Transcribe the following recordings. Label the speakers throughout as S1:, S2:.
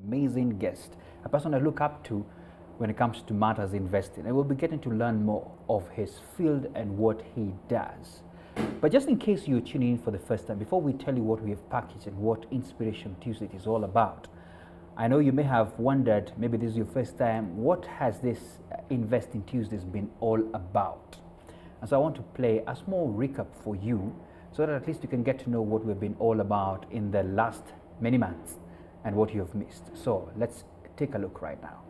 S1: amazing guest, a person I look up to when it comes to matters investing. And we'll be getting to learn more of his field and what he does. But just in case you're tuning in for the first time, before we tell you what we have packaged and what Inspiration Tuesday is all about, I know you may have wondered, maybe this is your first time, what has this Investing Tuesdays been all about? And so I want to play a small recap for you so that at least you can get to know what we've been all about in the last many months and what you have missed. So let's take a look right now.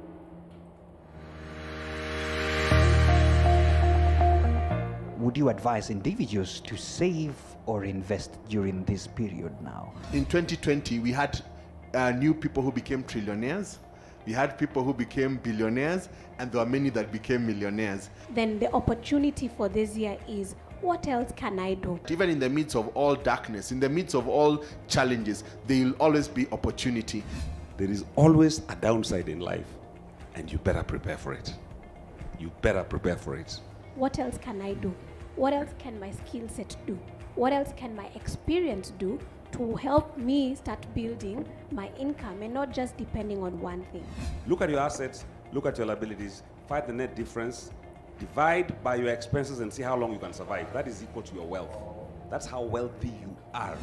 S1: Would you advise individuals to save or invest during this period now?
S2: In 2020, we had new people who became trillionaires. We had people who became billionaires, and there were many that became millionaires.
S3: Then the opportunity for this year is, what else can I do?
S2: Even in the midst of all darkness, in the midst of all challenges, there will always be opportunity.
S4: There is always a downside in life, and you better prepare for it. You better prepare for it.
S3: What else can I do? What else can my skill set do? What else can my experience do to help me start building my income and not just depending on one thing?
S4: Look at your assets, look at your liabilities, find the net difference, divide by your expenses and see how long you can survive. That is equal to your wealth. That's how wealthy you are.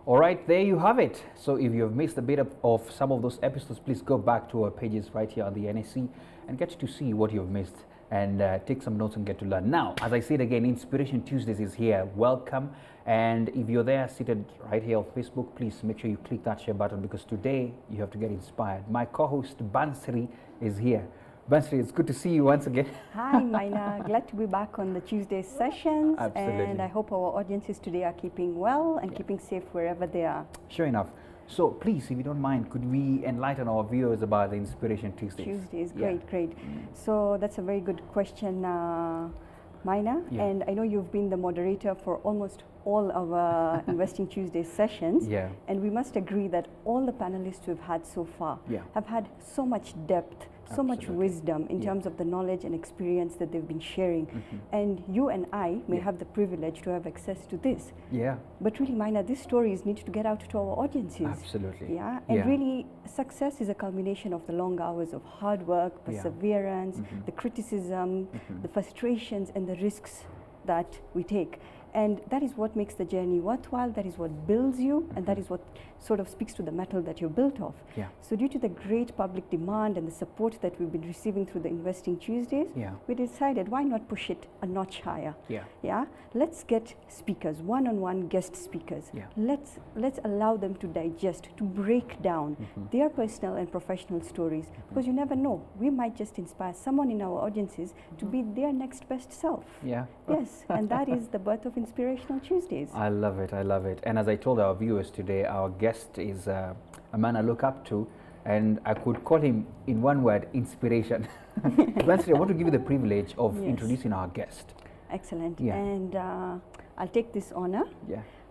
S1: All right, there you have it. So if you have missed a bit of some of those episodes, please go back to our pages right here on the NSC and get to see what you've missed and take some notes and get to learn. Now, as I said again, Inspiration Tuesdays is here. Welcome. And if you're there seated right here on Facebook, please make sure you click that share button because today you have to get inspired. My co-host Bansri is here. Bansri, it's good to see you once again.
S5: Hi, Maina. Glad to be back on the Tuesday sessions.
S1: Absolutely.
S5: And I hope our audiences today are keeping well and keeping safe wherever they are.
S1: Sure enough. So please, if you don't mind, could we enlighten our viewers about the Inspiration Tuesdays?
S5: Tuesdays, great. So that's a very good question, Maina.
S1: Yeah.
S5: And I know you've been the moderator for almost all our Investing Tuesday sessions.
S1: Yeah.
S5: And we must agree that all the panelists we've had so far have had so much depth, so much wisdom in terms of the knowledge and experience that they've been sharing. And you and I may have the privilege to have access to this.
S1: Yeah.
S5: But really, Maina, these stories need to get out to our audiences.
S1: Absolutely.
S5: Yeah. And really, success is a culmination of the long hours of hard work, perseverance, the criticism, the frustrations, and the risks that we take. And that is what makes the journey worthwhile, that is what builds you, and that is what sort of speaks to the metal that you're built of.
S1: Yeah.
S5: So due to the great public demand and the support that we've been receiving through the Investing Tuesdays, we decided why not push it a notch higher. Yeah. Let's get speakers, one-on-one guest speakers. Let's allow them to digest, to break down their personal and professional stories, because you never know, we might just inspire someone in our audiences to be their next best self.
S1: Yeah.
S5: Yes, and that is the birth of Inspirational Tuesdays.
S1: I love it. I love it. And as I told our viewers today, our guest is a man I look up to, and I could call him in one word, inspiration. Bansri, I want to give you the privilege of introducing our guest.
S5: Excellent. And I'll take this honor.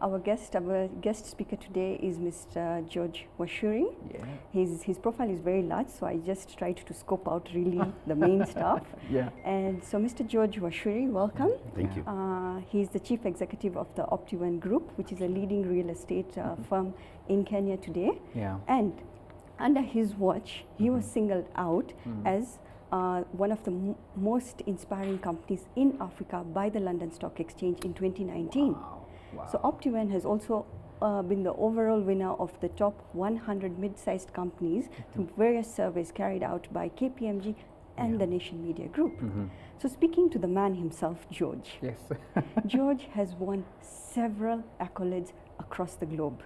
S5: Our guest speaker today is Mr. George Washuri. His profile is very large, so I just tried to scope out really the main stuff. And so Mr. George Washuri, welcome.
S4: Thank you.
S5: He's the Chief Executive of the Opti1 Group, which is a leading real estate firm in Kenya today. And under his watch, he was singled out as one of the most inspiring companies in Africa by the London Stock Exchange in 2019.
S1: Wow.
S5: So Opti1 has also been the overall winner of the top 100 mid-sized companies through various surveys carried out by KPMG and the Nation Media Group. So speaking to the man himself, George.
S1: Yes.
S5: George has won several accolades across the globe.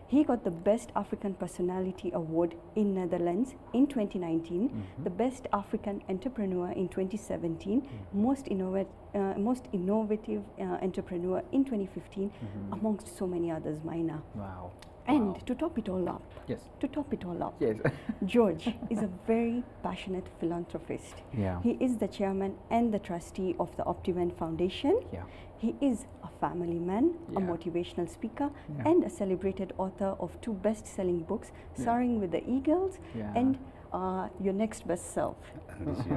S5: He got the Best African Personality Award in Netherlands in 2019, the Best African Entrepreneur in 2017, Most Innovative Entrepreneur in 2015, amongst so many others, Maina.
S1: Wow.
S5: And to top it all up, George is a very passionate philanthropist. He is the chairman and the trustee of the Opti1 Foundation. He is a family man, a motivational speaker, and a celebrated author of 2 best-selling books, Soaring with the Eagles and your next best self.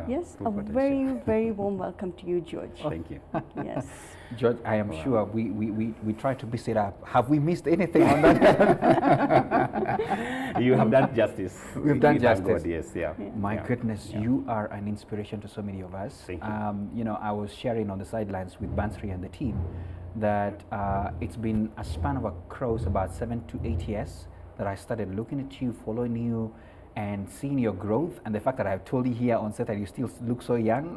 S5: Yes, a very, very warm welcome to you, George.
S6: Thank you.
S5: Yes.
S1: George, I am sure we try to piece it up. Have we missed anything on that?
S6: You have done justice.
S1: We've done justice.
S6: God, yes, yeah.
S1: My goodness, you are an inspiration to so many of us.
S6: Thank you.
S1: You know, I was sharing on the sidelines with Bansri and the team that it's been a span of across about 7 to 8 years that I started looking at you, following you, and seeing your growth, and the fact that I've told you here on set that you still look so young.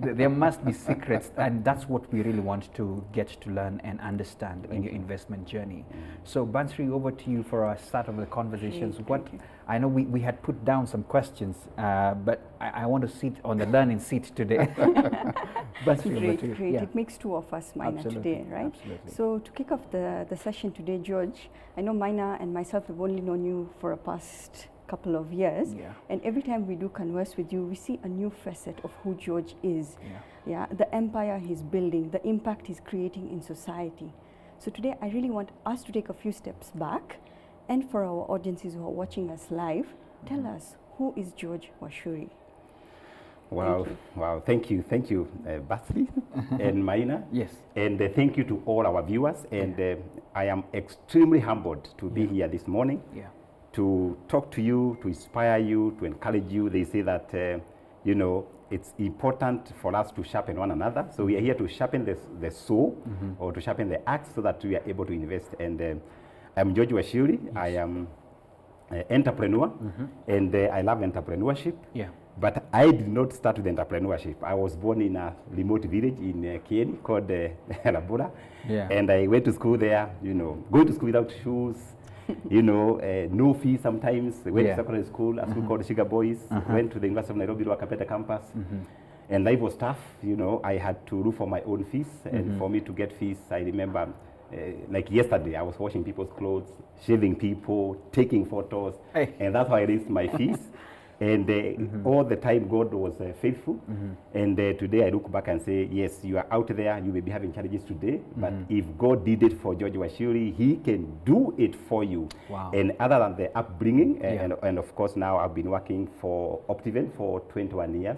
S1: There must be secrets, and that's what we really want to get to learn and understand in your investment journey. So Bansri, over to you for our start of the conversations. I know we had put down some questions, but I want to sit on the learning seat today.
S5: Great. Yeah. It makes two of us, Maina, today, right?
S1: Absolutely.
S5: So to kick off the session today, George, I know Maina and myself have only known you for a past couple of years, and every time we do converse with you, we see a new facet of who George is. The empire he's building, the impact he's creating in society. So today I really want us to take a few steps back, and for our audiences who are watching us live, tell us, who is George Washuri?
S6: Wow, thank you, Bansri and Maina.
S1: Yes.
S6: And thank you to all our viewers, and I am extremely humbled to be here this morning. To talk to you, to inspire you, to encourage you. They say that, you know, it's important for us to sharpen one another. So we are here to sharpen the saw, or to sharpen the axe, so that we are able to invest. And I'm George Washuri. I am an entrepreneur, and I love entrepreneurship. But I did not start with entrepreneurship. I was born in a remote village in Kieni called Labura. And I went to school there, you know, going to school without shoes, you know, no fee sometimes. Went to secondary school, a school called Sugar Boys. Went to the University of Nairobi, Ruakapeta campus. And life was tough, you know. I had to look for my own fees. And for me to get fees, I remember, like yesterday, I was washing people's clothes, shaving people, taking photos. And that's how I raised my fees. And all the time God was faithful. And today I look back and say, yes, you are out there, you may be having challenges today, but if God did it for George Washuri, he can do it for you. And other than the upbringing, and of course now I've been working for Optiven for 21 years.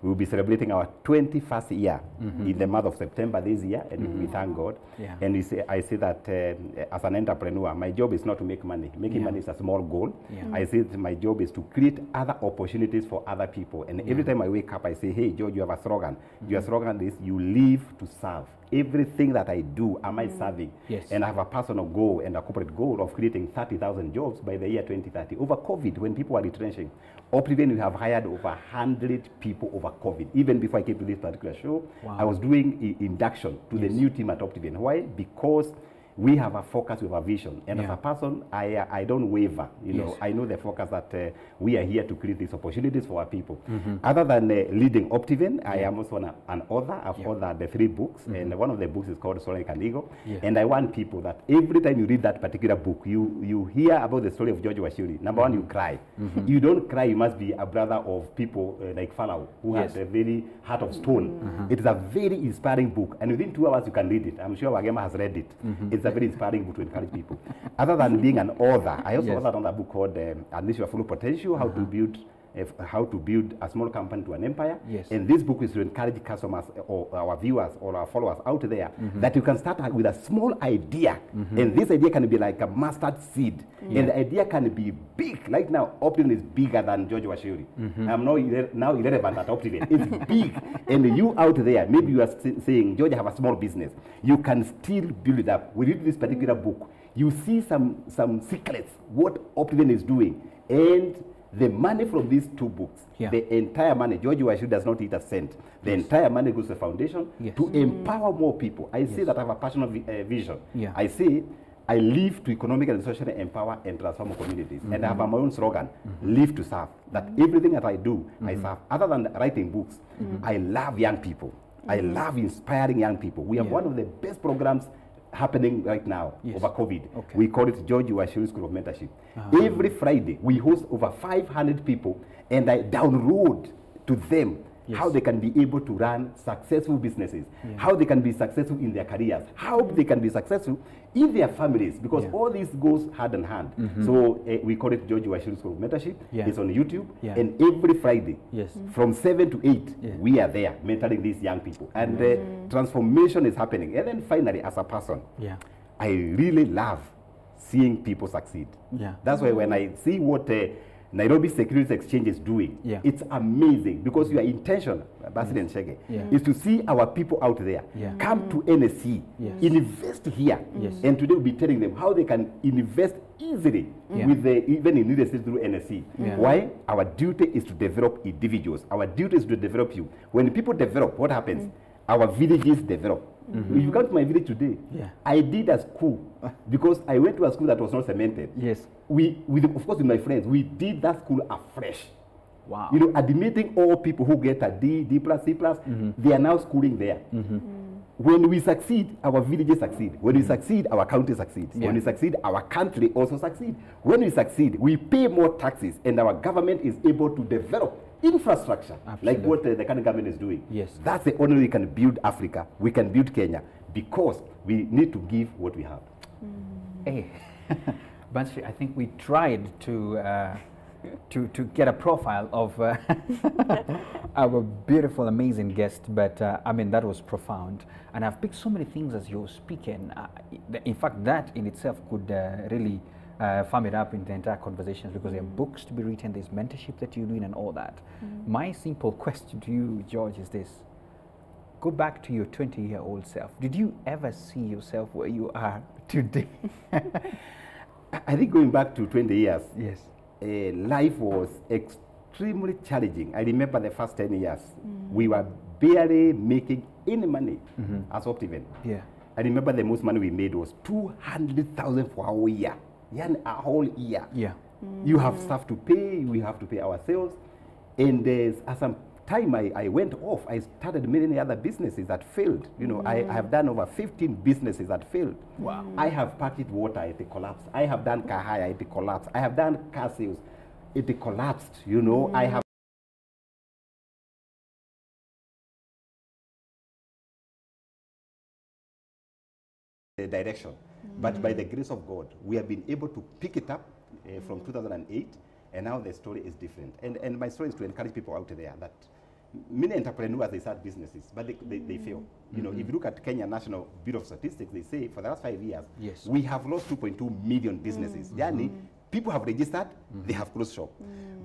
S6: We'll be celebrating our 21st year in the month of September this year, and we thank God. And I say that as an entrepreneur, my job is not to make money. Making money is a small goal. I say that my job is to create other opportunities for other people. And every time I wake up, I say, hey, George, you have a slogan. Your slogan is, you live to serve. Everything that I do, am I serving? And I have a personal goal and a corporate goal of creating 30,000 jobs by the year 2030. Over COVID, when people were retrenching, Optiven, we have hired over 100 people over COVID. Even before I came to this particular show, I was doing induction to the new team at Optiven. Why? Because we have a focus, we have a vision. And as a person, I don't waver. You know, I know the focus that we are here to create these opportunities for our people. Other than leading Optiven, I am also an author. I've authored the 3 books, and one of the books is called Soaring Like an Eagle. And I want people that every time you read that particular book, you hear about the story of George Washuri. Number one, you cry. You don't cry, you must be a brother of people like Pharaoh, who has a very heart of stone. It is a very inspiring book, and within 2 hours you can read it. I'm sure Wagema has read it. It's a very inspiring book to encourage people. Other than being an author, I also authored another book called Unleash Your Full Potential, how to build a small company to an empire. And this book is to encourage customers or our viewers or our followers out there that you can start with a small idea. And this idea can be like a mustard seed. And the idea can be big. Like now, Optiven is bigger than George Washuri. I'm now irrelevant at Optiven. It's big. And you out there, maybe you are saying, George, I have a small business. You can still build it up. We read this particular book. You see some secrets, what Optiven is doing. And the money from these 2 books, the entire money, George Washuri does not eat a cent. The entire money goes to the foundation to empower more people. I say that I have a passionate vision. I say I live to economically and socially empower and transform communities. And I have my own slogan, live to serve. That everything that I do, I serve. Other than writing books, I love young people. I love inspiring young people. We have one of the best programs happening right now over COVID. We call it George Washuri School of Mentorship. Every Friday, we host over 500 people, and I download to them how they can be able to run successful businesses, how they can be successful in their careers, how they can be successful in their families, because all this goes hand in hand. So we call it George Washuri School of Mentorship. It's on YouTube, and every Friday from 7 to 8, we are there mentoring these young people, and transformation is happening. And then finally, as a person, I really love seeing people succeed. That's why when I see what Nairobi Securities Exchange is doing, it's amazing, because your intention, Basile and Shege, is to see our people out there come to NSC, invest here, and today we'll be telling them how they can invest easily with even in real estate through NSC. Why? Our duty is to develop individuals. Our duty is to develop you. When people develop, what happens? Our villages develop. If you come to my village today, I did a school because I went to a school that was not cemented. Of course, with my friends, we did that school afresh.
S1: Wow.
S6: You know, admitting all people who get a D, D+, C+, they are now schooling there. When we succeed, our villages succeed. When we succeed, our county succeeds. When we succeed, our country also succeeds. When we succeed, we pay more taxes, and our government is able to develop infrastructure, like what the current government is doing. That's the only way we can build Africa, we can build Kenya, because we need to give what we have.
S1: Hey, Bansri, I think we tried to get a profile of our beautiful, amazing guest, but I mean, that was profound. And I've picked so many things as you're speaking. In fact, that in itself could really farm it up in the entire conversations, because there are books to be written, there's mentorship that you're doing and all that. My simple question to you, George, is this. Go back to your 20-year-old self. Did you ever see yourself where you are today?
S6: I think going back to 20 years, life was extremely challenging. I remember the first 10 years, we were barely making any money as Optiven. I remember the most money we made was 200,000 for our year. A whole year. You have stuff to pay, we have to pay ourselves. And at some time I went off, I started many other businesses that failed. You know, I have done over 15 businesses that failed.
S1: Wow.
S6: I have packaged water, it collapsed. I have done car hire, it collapsed. I have done car sales, it collapsed. You know, I have the direction. But by the grace of God, we have been able to pick it up from 2008, and now the story is different. And my story is to encourage people out there that many entrepreneurs, they start businesses, but they fail. You know, if you look at Kenya National Bureau of Statistics, they say for the last 5 years, we have lost 2.2 million businesses. Yani, people have registered, they have closed shop.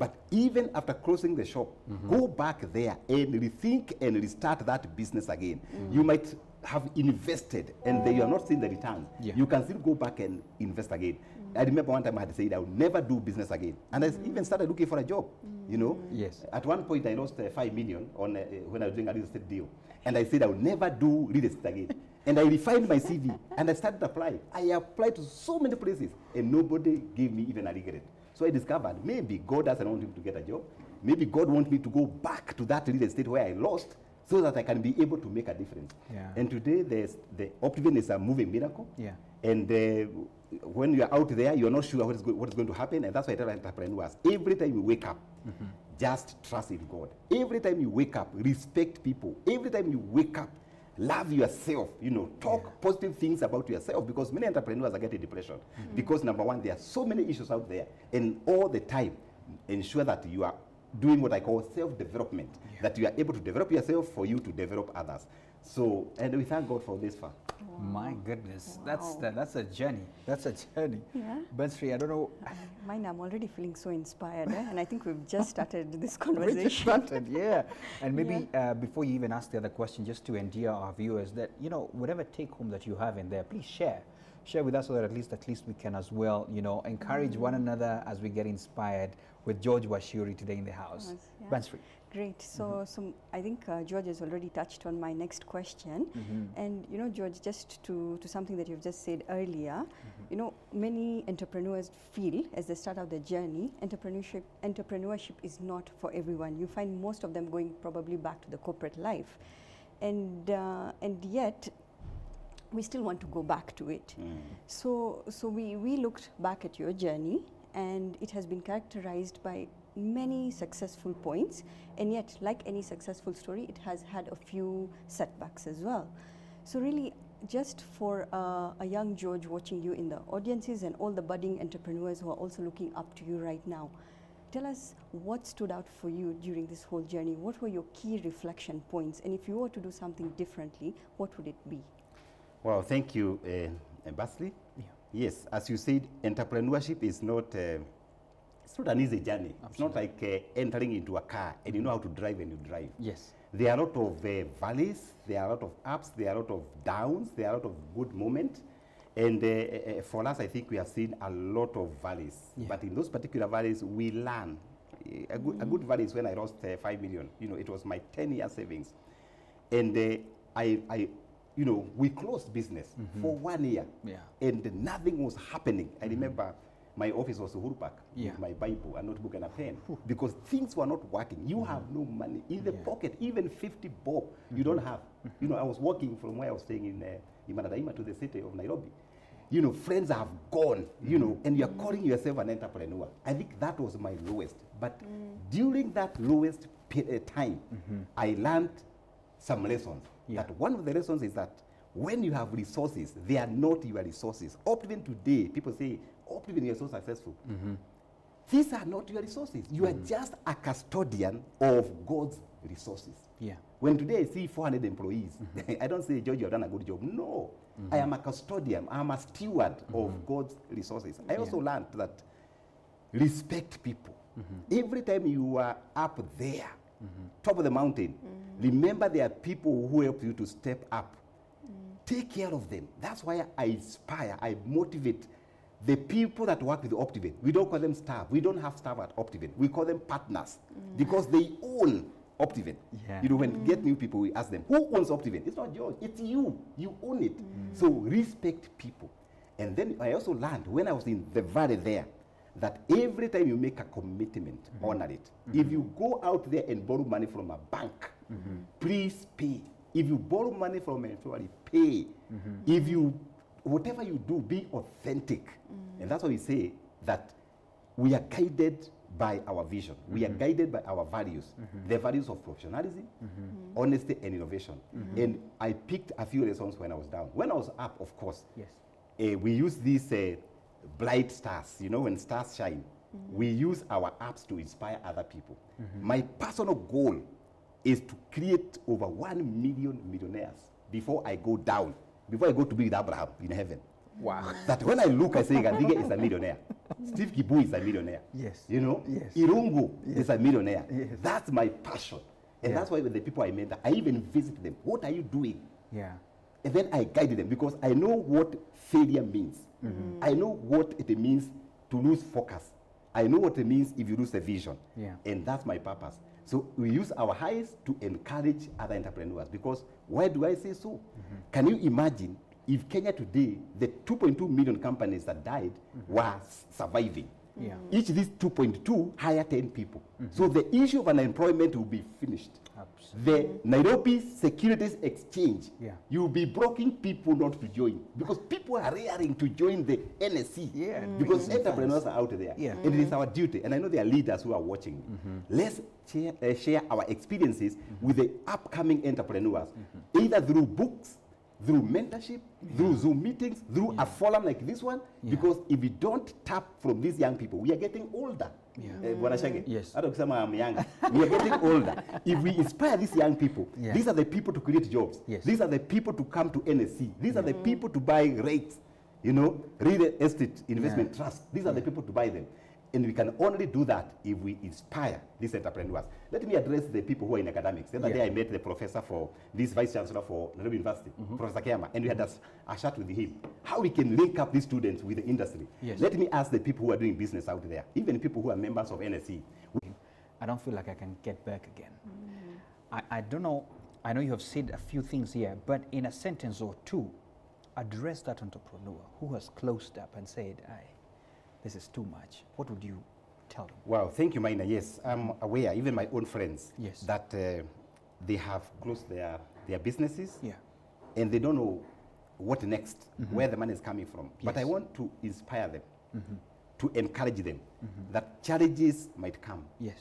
S6: But even after closing the shop, go back there and rethink and restart that business again. You might have invested and you are not seeing the returns. You can still go back and invest again. I remember one time I had said I would never do business again, and I even started looking for a job. You know, at one point I lost 5 million on when I was doing a real estate deal, and I said I would never do real estate again. And I refined my CV and I started applying. I applied to so many places and nobody gave me even a regret. So I discovered maybe God doesn't want me to get a job. Maybe God wants me to go back to that real estate where I lost, so that I can be able to make a difference. And today, the Optiven is a moving miracle. And when you're out there, you're not sure what is going to happen. And that's why I tell entrepreneurs, every time you wake up, just trust in God. Every time you wake up, respect people. Every time you wake up, love yourself. You know, talk positive things about yourself, because many entrepreneurs are getting depression. Because number one, there are so many issues out there, and all the time, ensure that you are doing what I call self-development, that you are able to develop yourself for you to develop others. So, and we thank God for this far.
S1: My goodness, that's a journey. That's a journey. Bansri, I don't know.
S5: Mine, I'm already feeling so inspired, and I think we've just started this conversation.
S1: We just started, And maybe before you even ask the other question, just to endear our viewers that, you know, whatever take home that you have in there, please share with us, so that at least we can as well, you know, encourage one another as we get inspired with George Washuri today in the house. Bansri.
S5: Great. So I think George has already touched on my next question. And, you know, George, just to something that you've just said earlier, you know, many entrepreneurs feel as they start out their journey, entrepreneurship is not for everyone. You find most of them going probably back to the corporate life. And yet, we still want to go back to it. So we looked back at your journey, and it has been characterized by many successful points, and yet, like any successful story, it has had a few setbacks as well. So really, just for a young George watching you in the audiences and all the budding entrepreneurs who are also looking up to you right now, tell us what stood out for you during this whole journey. What were your key reflection points? And if you were to do something differently, what would it be?
S6: Well, thank you, Basley. Yeah. Yes, as you said, entrepreneurship is not, it's not an easy journey. Absolutely. It's not like entering into a car and you know how to drive and you drive. Yes. There are a lot of valleys, there are a lot of ups, there are a lot of downs, there are a lot of good moments. And for us, I think we have seen a lot of valleys. Yeah. But in those particular valleys, we learn. A good valley is when I lost 5 million. You know, it was my 10-year savings. And you know, we closed business for 1 year. Yeah. And nothing was happening. I remember my office was Uhuru Park with my Bible, a notebook and a pen, because things were not working. You have no money in the pocket, even 50 bob, you don't have. You know, I was walking from where I was staying in Imanadaima to the city of Nairobi. You know, friends have gone, you know, and you're calling yourself an entrepreneur. I think that was my lowest. But during that lowest time, I learned some lessons. That one of the lessons is that when you have resources, they are not your resources. Even today, people say, even you're so successful. These are not your resources. You are just a custodian of God's resources. Yeah. When today I see 400 employees, I don't say, George, you've done a good job. No. I am a custodian. I am a steward of God's resources. I also learned that respect people. Every time you are up there, top of the mountain, remember there are people who help you to step up. Take care of them. That's why I inspire, I motivate the people that work with Optivate. We don't call them staff. We don't have staff at Optivate. We call them partners because they own Optivate. Yeah. You know, when we get new people, we ask them, who owns Optivate? It's not yours. It's you. You own it. So respect people. And then I also learned when I was in the valley there that every time you make a commitment, honor it. If you go out there and borrow money from a bank, please pay. If you borrow money from anybody, pay. If you, whatever you do, be authentic. And that's why we say that we are guided by our vision. We are guided by our values. The values of professionalism, honesty, and innovation. And I picked a few lessons when I was down. When I was up, of course, we use these bright stars. You know, when stars shine, we use our apps to inspire other people. My personal goal is to create over 1 million millionaires before I go down, before I go to be with Abraham in heaven. Wow. That when I look, I say, Gandhiga is a millionaire. Steve Kibu is a millionaire. Yes. You know? Yes. Irungu is a millionaire. Yes. That's my passion. And that's why with the people I met, I even visit them. What are you doing? Yeah. And then I guide them because I know what failure means. I know what it means to lose focus. I know what it means if you lose the vision. Yeah. And that's my purpose. So we use our highs to encourage other entrepreneurs because why do I say so? Can you imagine if Kenya today, the 2.2 million companies that died were surviving? Yeah. Each of these 2.2 hire 10 people. So the issue of unemployment will be finished. Absolutely. The Nairobi Securities Exchange, you'll be blocking people not to join because people are raring to join the NSC because entrepreneurs are out there. And it is our duty, and I know there are leaders who are watching. Let's share our experiences with the upcoming entrepreneurs, either through books, through mentorship, through Zoom meetings, through a forum like this one, because if we don't tap from these young people, we are getting older. Yes. I don't say I'm young. We are getting older. If we inspire these young people, these are the people to create jobs. These are the people to come to NSC. These are the people to buy rates, you know, real estate investment trust. These are the people to buy them. And we can only do that if we inspire these entrepreneurs. Let me address the people who are in academics. The other day I met the professor for this vice chancellor for Nairobi University, Professor Kema, and we had a chat with him. How we can link up these students with the industry. Let me ask the people who are doing business out there, even people who are members of NSC.
S1: I don't feel like I can get back again. I don't know, I know you have said a few things here, but in a sentence or two, address that entrepreneur who has closed up and said, this is too much. What would you tell them?
S6: Well, thank you, Maina. Yes, I'm aware, even my own friends, that they have closed their businesses and they don't know what next, where the money is coming from. But I want to inspire them to encourage them that challenges might come.
S1: Yes.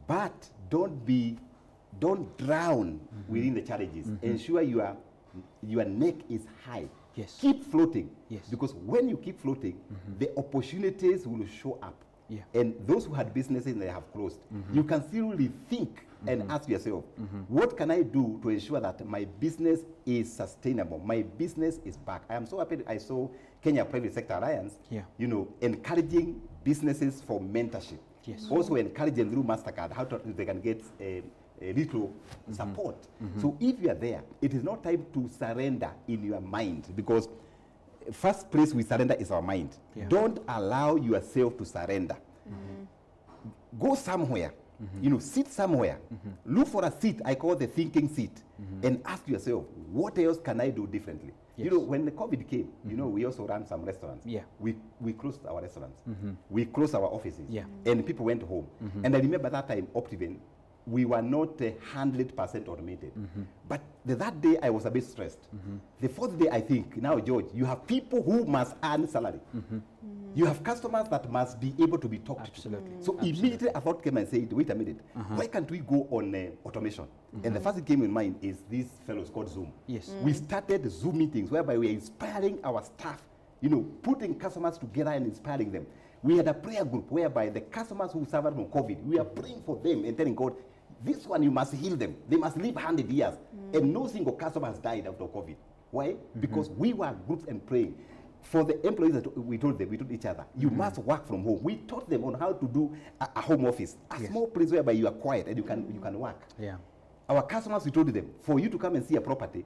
S6: But don't drown within the challenges. Ensure your neck is high.
S1: Yes.
S6: Keep floating.
S1: Yes.
S6: Because when you keep floating, the opportunities will show up.
S1: Yeah.
S6: And those who had businesses and they have closed, you can still rethink and ask yourself, what can I do to ensure that my business is sustainable? My business is back. I am so happy I saw Kenya Private Sector Alliance, you know, encouraging businesses for mentorship.
S1: Yes.
S6: Also encourage them through MasterCard, how they can get a little support. So if you are there, it is not time to surrender in your mind, because first place we surrender is our mind. Don't allow yourself to surrender. Go somewhere, you know, sit somewhere. Look for a seat, I call the thinking seat, and ask yourself, what else can I do differently? You know, when the COVID came, you know, we also ran some restaurants. We closed our restaurants. We closed our offices. And people went home. And I remember that time, Optiven, we were not 100% automated. But that day, I was a bit stressed. The fourth day, I think, now, George, you have people who must earn salary. You have customers that must be able to be talked to. So immediately, I thought came and said, wait a minute, why can't we go on automation? And the first thing came in mind is these fellows called Zoom. We started Zoom meetings whereby we are inspiring our staff, you know, putting customers together and inspiring them. We had a prayer group whereby the customers who suffered from COVID, we are praying for them and telling God, this one you must heal them. They must live 100 years. And no single customer has died after COVID. Why? Because we were groups and praying. For the employees that we told each other, you must work from home. We taught them on how to do a home office, a small place whereby you are quiet and you can work. Our customers, we told them, for you to come and see a property,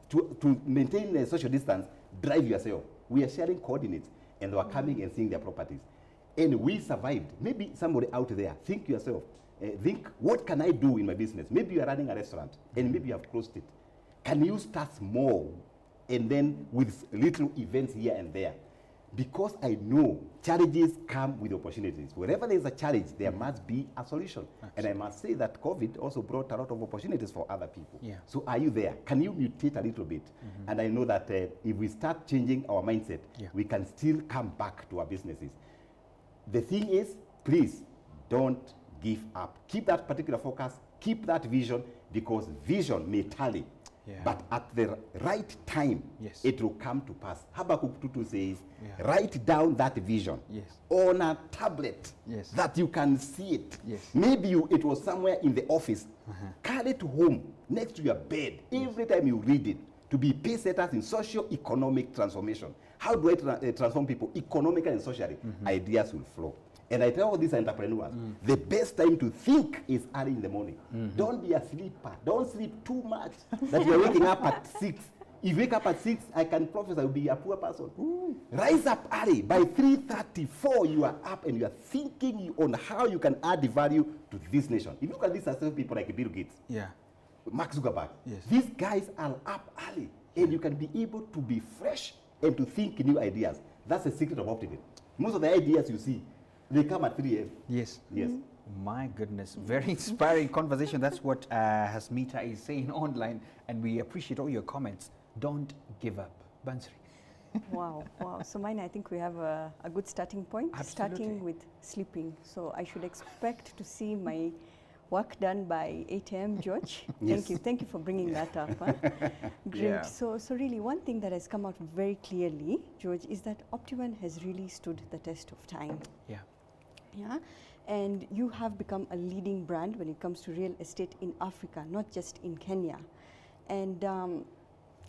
S6: to maintain a social distance, drive yourself. We are sharing coordinates, and they were coming and seeing their properties. And we survived. Maybe somebody out there, think yourself, think, what can I do in my business? Maybe you are running a restaurant, and maybe you have closed it. Can you start small, and then with little events here and there? Because I know challenges come with opportunities. Wherever there is a challenge, there must be a solution. And I must say that COVID also brought a lot of opportunities for other people. So are you there? Can you mutate a little bit? And I know that if we start changing our mindset, we can still come back to our businesses. The thing is, please don't give up. Keep that particular focus, keep that vision, because vision may tally. But at the right time, it will come to pass. Habakkuk 2:2 says, write down that vision on a tablet that you can see it. Maybe it was somewhere in the office. Carry it home next to your bed every time you read it, to be pace setters in socio-economic transformation. How do I transform people economically and socially? Ideas will flow. And I tell all these entrepreneurs, the best time to think is early in the morning. Don't be a sleeper. Don't sleep too much that you're waking up at 6. If you wake up at 6, I can prophesy you'll be a poor person. Rise up early. By 3:34, you are up and you are thinking on how you can add the value to this nation. If you look at these successful people like Bill Gates, Mark Zuckerberg, these guys are up early. And you can be able to be fresh and to think new ideas. That's the secret of optimism. Most of the ideas you see, they come at 3 a.m.
S1: Yes. My goodness, very inspiring conversation. That's what Hasmita is saying online, and we appreciate all your comments. Don't give up. Bansri.
S5: Wow. So mine, I think we have a good starting point.
S1: Absolutely.
S5: Starting with sleeping. So I should expect to see my work done by 8 a.m., George. Thank you for bringing that up. Great. So really, one thing that has come out very clearly, George, is that Optiven has really stood the test of time. And you have become a leading brand when it comes to real estate in Africa, not just in Kenya. And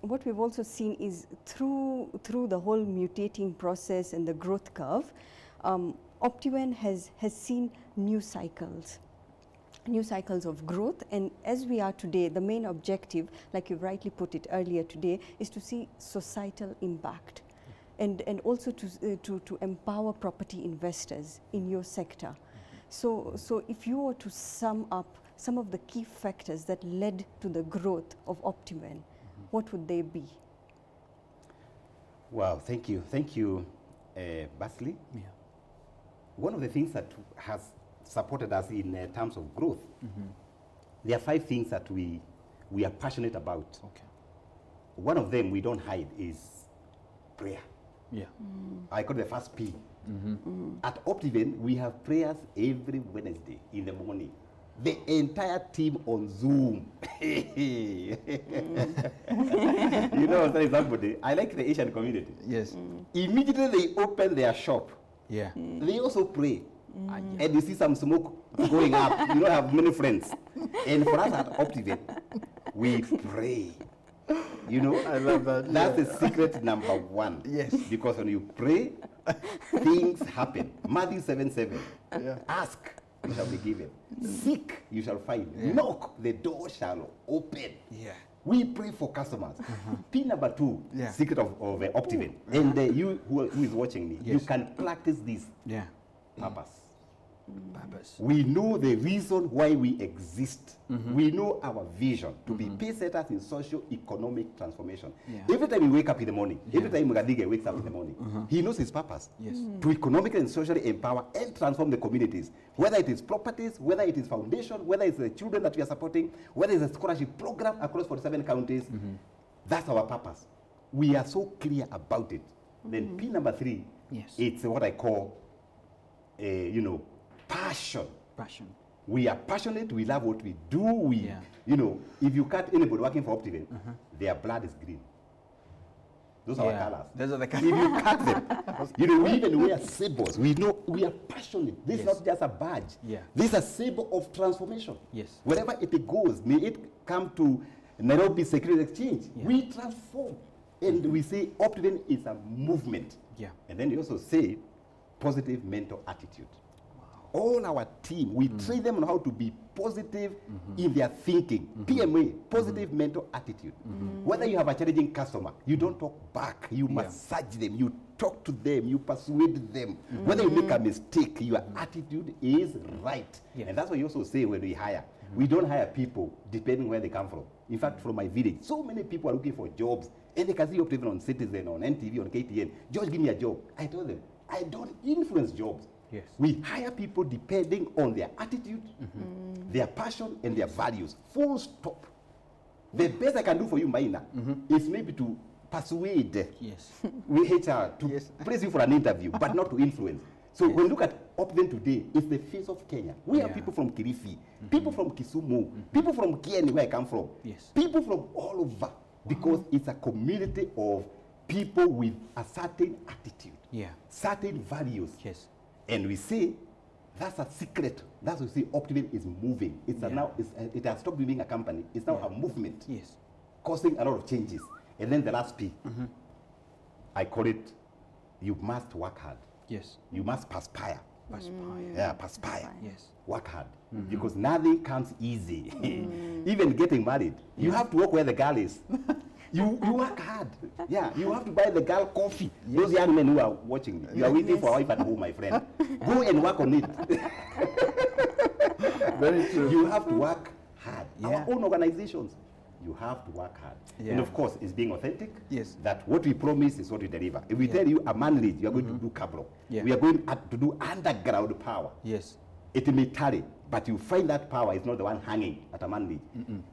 S5: what we've also seen is through the whole mutating process and the growth curve, Optiven has seen new cycles of growth. And as we are today, the main objective, like you rightly put it earlier today, is to see societal impact. And also to empower property investors in your sector. So if you were to sum up some of the key factors that led to the growth of Optiven, what would they be?
S6: Wow, thank you, Basley. One of the things that has supported us in terms of growth, there are 5 things that we are passionate about. One of them we don't hide is prayer.
S1: Yeah.
S6: I call it the first P. At Optiven, we have prayers every Wednesday in the morning. The entire team on Zoom. You know, somebody, I like the Asian community.
S1: Yes.
S6: Immediately they open their shop.
S1: Yeah.
S6: They also pray. And you see some smoke going up. You don't have many friends. And for us at Optiven, we pray. You know,
S1: I love that.
S6: That's the secret number one.
S1: Yes.
S6: Because when you pray, things happen. Matthew 7:7.
S1: Yeah.
S6: Ask, you shall be given. Seek, you shall find. Knock, the door shall open.
S1: Yeah.
S6: We pray for customers. P number 2, secret of Optiven. And you who is watching me, you can practice this.
S1: Yeah.
S6: Purpose.
S1: Purpose.
S6: We know the reason why we exist. We know our vision to be pacesetters in socio-economic transformation. Every time we wake up in the morning, every time Mugadige wakes up in the morning, he knows his purpose.
S1: Yes.
S6: To economically and socially empower and transform the communities, whether it is properties, whether it is foundation, whether it's the children that we are supporting, whether it's a scholarship program across 47 counties. That's our purpose. We are so clear about it. Then P number 3, it's what I call, you know, passion.
S1: Passion.
S6: We are passionate. We love what we do. You know, if you cut anybody working for Optiven, their blood is green. Those are our colors.
S1: Those are the colors.
S6: If you cut them, you know, we even wear sabers. We know we are passionate. This is not just a badge. This is a saber of transformation.
S1: Yes.
S6: Wherever it goes, may it come to Nairobi Security Exchange. We transform, and we say Optiven is a movement. And then you also say positive mental attitude. All our team, we train them on how to be positive in their thinking. PMA, positive mental attitude. Whether you have a challenging customer, you don't talk back. You massage them. You talk to them. You persuade them. Whether you make a mistake, your attitude is right. And that's what you also say when we hire. We don't hire people depending where they come from. In fact, from my village, so many people are looking for jobs. And they can see Optiven on Citizen, on NTV, on KTN. George, give me a job. I told them, I don't influence jobs.
S1: Yes.
S6: We hire people depending on their attitude, their passion, and their values. Full stop. The best I can do for you, Maina, is maybe to persuade HR to place you for an interview, but not to influence. So when you look at Optiven today, it's the face of Kenya. We have people from Kilifi, people from Kisumu, people from Kieni, where I come from, people from all over, because it's a community of people with a certain attitude, certain values. And we say that's a secret. That's what we say Optiven is moving. It's now it has stopped being a company. It's now a movement. Causing a lot of changes. And then the last P, I call it, you must work hard. You must perspire. Perspire. Work hard. Because nothing comes easy. Even getting married, you have to work where the girl is. You work hard. You have to buy the girl coffee. Those young men who are watching me, you are waiting for a wife at home, my friend. Go and work on it.
S1: Very true.
S6: You have to work hard. Our own organizations, you have to work hard. And of course, it's being authentic. That what we promise is what we deliver. If we tell you a man lead, you are going to do cabro. We are going to do underground power. It may tarry, but you find that power is not the one hanging at a mandate.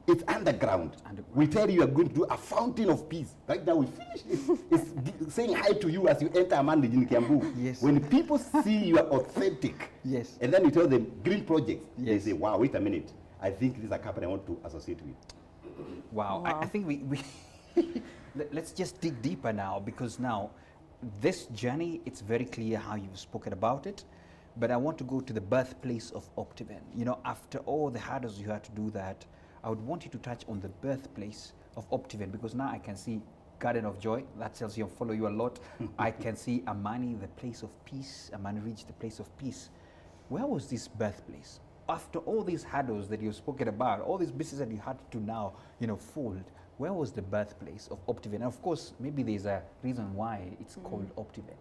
S6: It's underground. We tell you are going to do a fountain of peace. Right now we finished it. It's saying hi to you as you enter a mandate in Kiambu. When people see you are authentic, and then you tell them green projects, they say, wow, wait a minute. I think this is a company I want to associate with.
S1: Wow. I think we let's just dig deeper now, because now this journey, it's very clear how you've spoken about it. But I want to go to the birthplace of Optiven. You know, after all the hurdles you had to do that, I would want you to touch on the birthplace of Optiven, because now I can see Garden of Joy. That tells you I follow you a lot. I can see Amani, the place of peace. Amani Ridge, the place of peace. Where was this birthplace? After all these hurdles that you've spoken about, all these businesses that you had to now, you know, fold, where was the birthplace of Optiven? And of course, maybe there's a reason why it's called Optiven.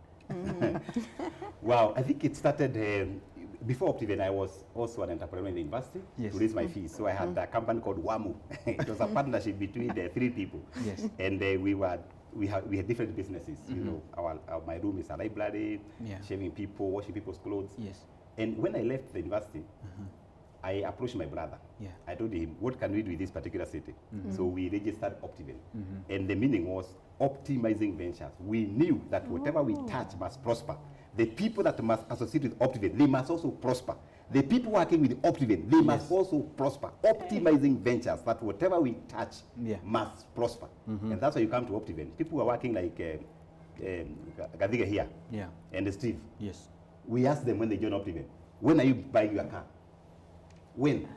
S6: Wow, I think it started before Optiven. I was also an entrepreneur in the university to raise my fees. So I had a company called WAMU. It was a partnership between the 3 people. And we had different businesses. You know, my room is a library, shaving people, washing people's clothes. And when I left the university, I approached my brother. I told him, what can we do in this particular city? So we registered Optiven. And the meaning was optimizing ventures. We knew that whatever we touch must prosper. The people that must associate with Optiven, they must also prosper. The people working with Optiven, they must also prosper. Optimizing ventures, that whatever we touch must prosper. And that's why you come to Optiven. People who are working like Gadhiga here and Steve. We ask them when they join Optiven, when are you buying your car? When?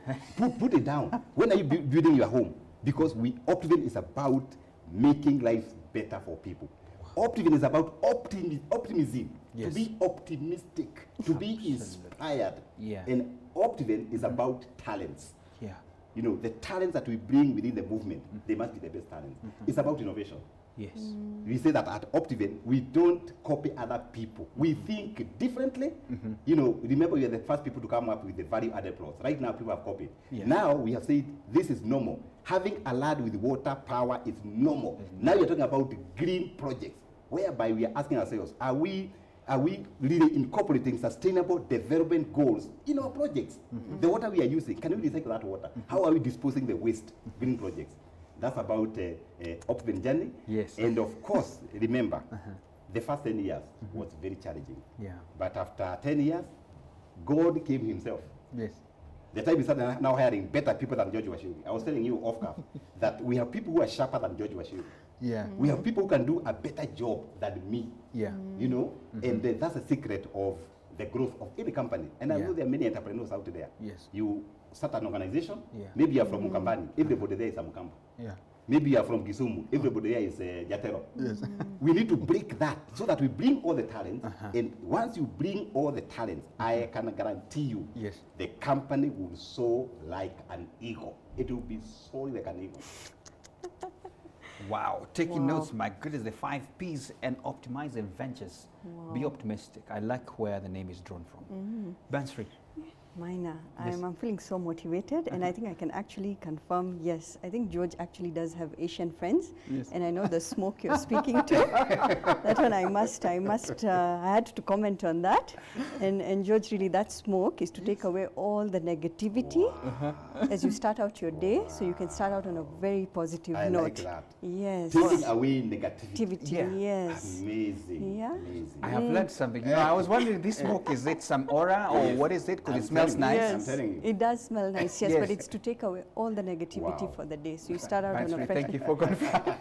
S6: Put it down. When are you building your home? Because Optiven is about making life better for people. Optiven is about optimism, to be optimistic, to be inspired. And Optiven is about talents. You know, the talents that we bring within the movement, they must be the best talents. It's about innovation. We say that at Optiven, we don't copy other people. We think differently. You know, remember, we are the first people to come up with the value-added products. Right now, people have copied. Now, we have said this is normal. Having a lad with water power is normal. Now you're talking about green projects, whereby we are asking ourselves, are we really incorporating sustainable development goals in our projects? The water we are using, can we recycle that water? How are we disposing the waste? Green projects. That's about Optiven journey. And of course, remember, the first 10 years was very challenging. But after 10 years, God came himself. The time we started now hiring better people than George Washiuri. I was telling you off camp that we have people who are sharper than George Washiuri. We have people who can do a better job than me. You know, and that's a secret of the growth of any company. And I know there are many entrepreneurs out there. You start an organization, maybe you're from Mukambani, everybody there is a Mukamba. Maybe you're from Kisumu, everybody there is Jatero. We need to break that so that we bring all the talents. And once you bring all the talents, I can guarantee you the company will soar like an eagle. It will be soaring like an eagle.
S1: Wow, taking notes, my goodness, the 5 P's and optimizing ventures. Be optimistic. I like where the name is drawn from. Bansri.
S5: Maina, I'm feeling so motivated, and I think I can actually confirm, yes, I think George actually does have Asian friends, and I know the smoke you're speaking to. That one I had to comment on that. And George, really, that smoke is to take away all the negativity as you start out your day, so you can start out on a very positive note.
S6: I like that.
S5: Yes.
S6: Taking away negativity.
S5: Yes.
S6: Amazing. Amazing.
S1: I have learned something. You know, I was wondering, this smoke, is it some aura, or what is it? Because it smells nice.
S5: Yes,
S6: I'm telling you.
S5: it does smell nice, but it's to take away all the negativity for the day. So you start out on a fresh.
S1: Thank you for confirming.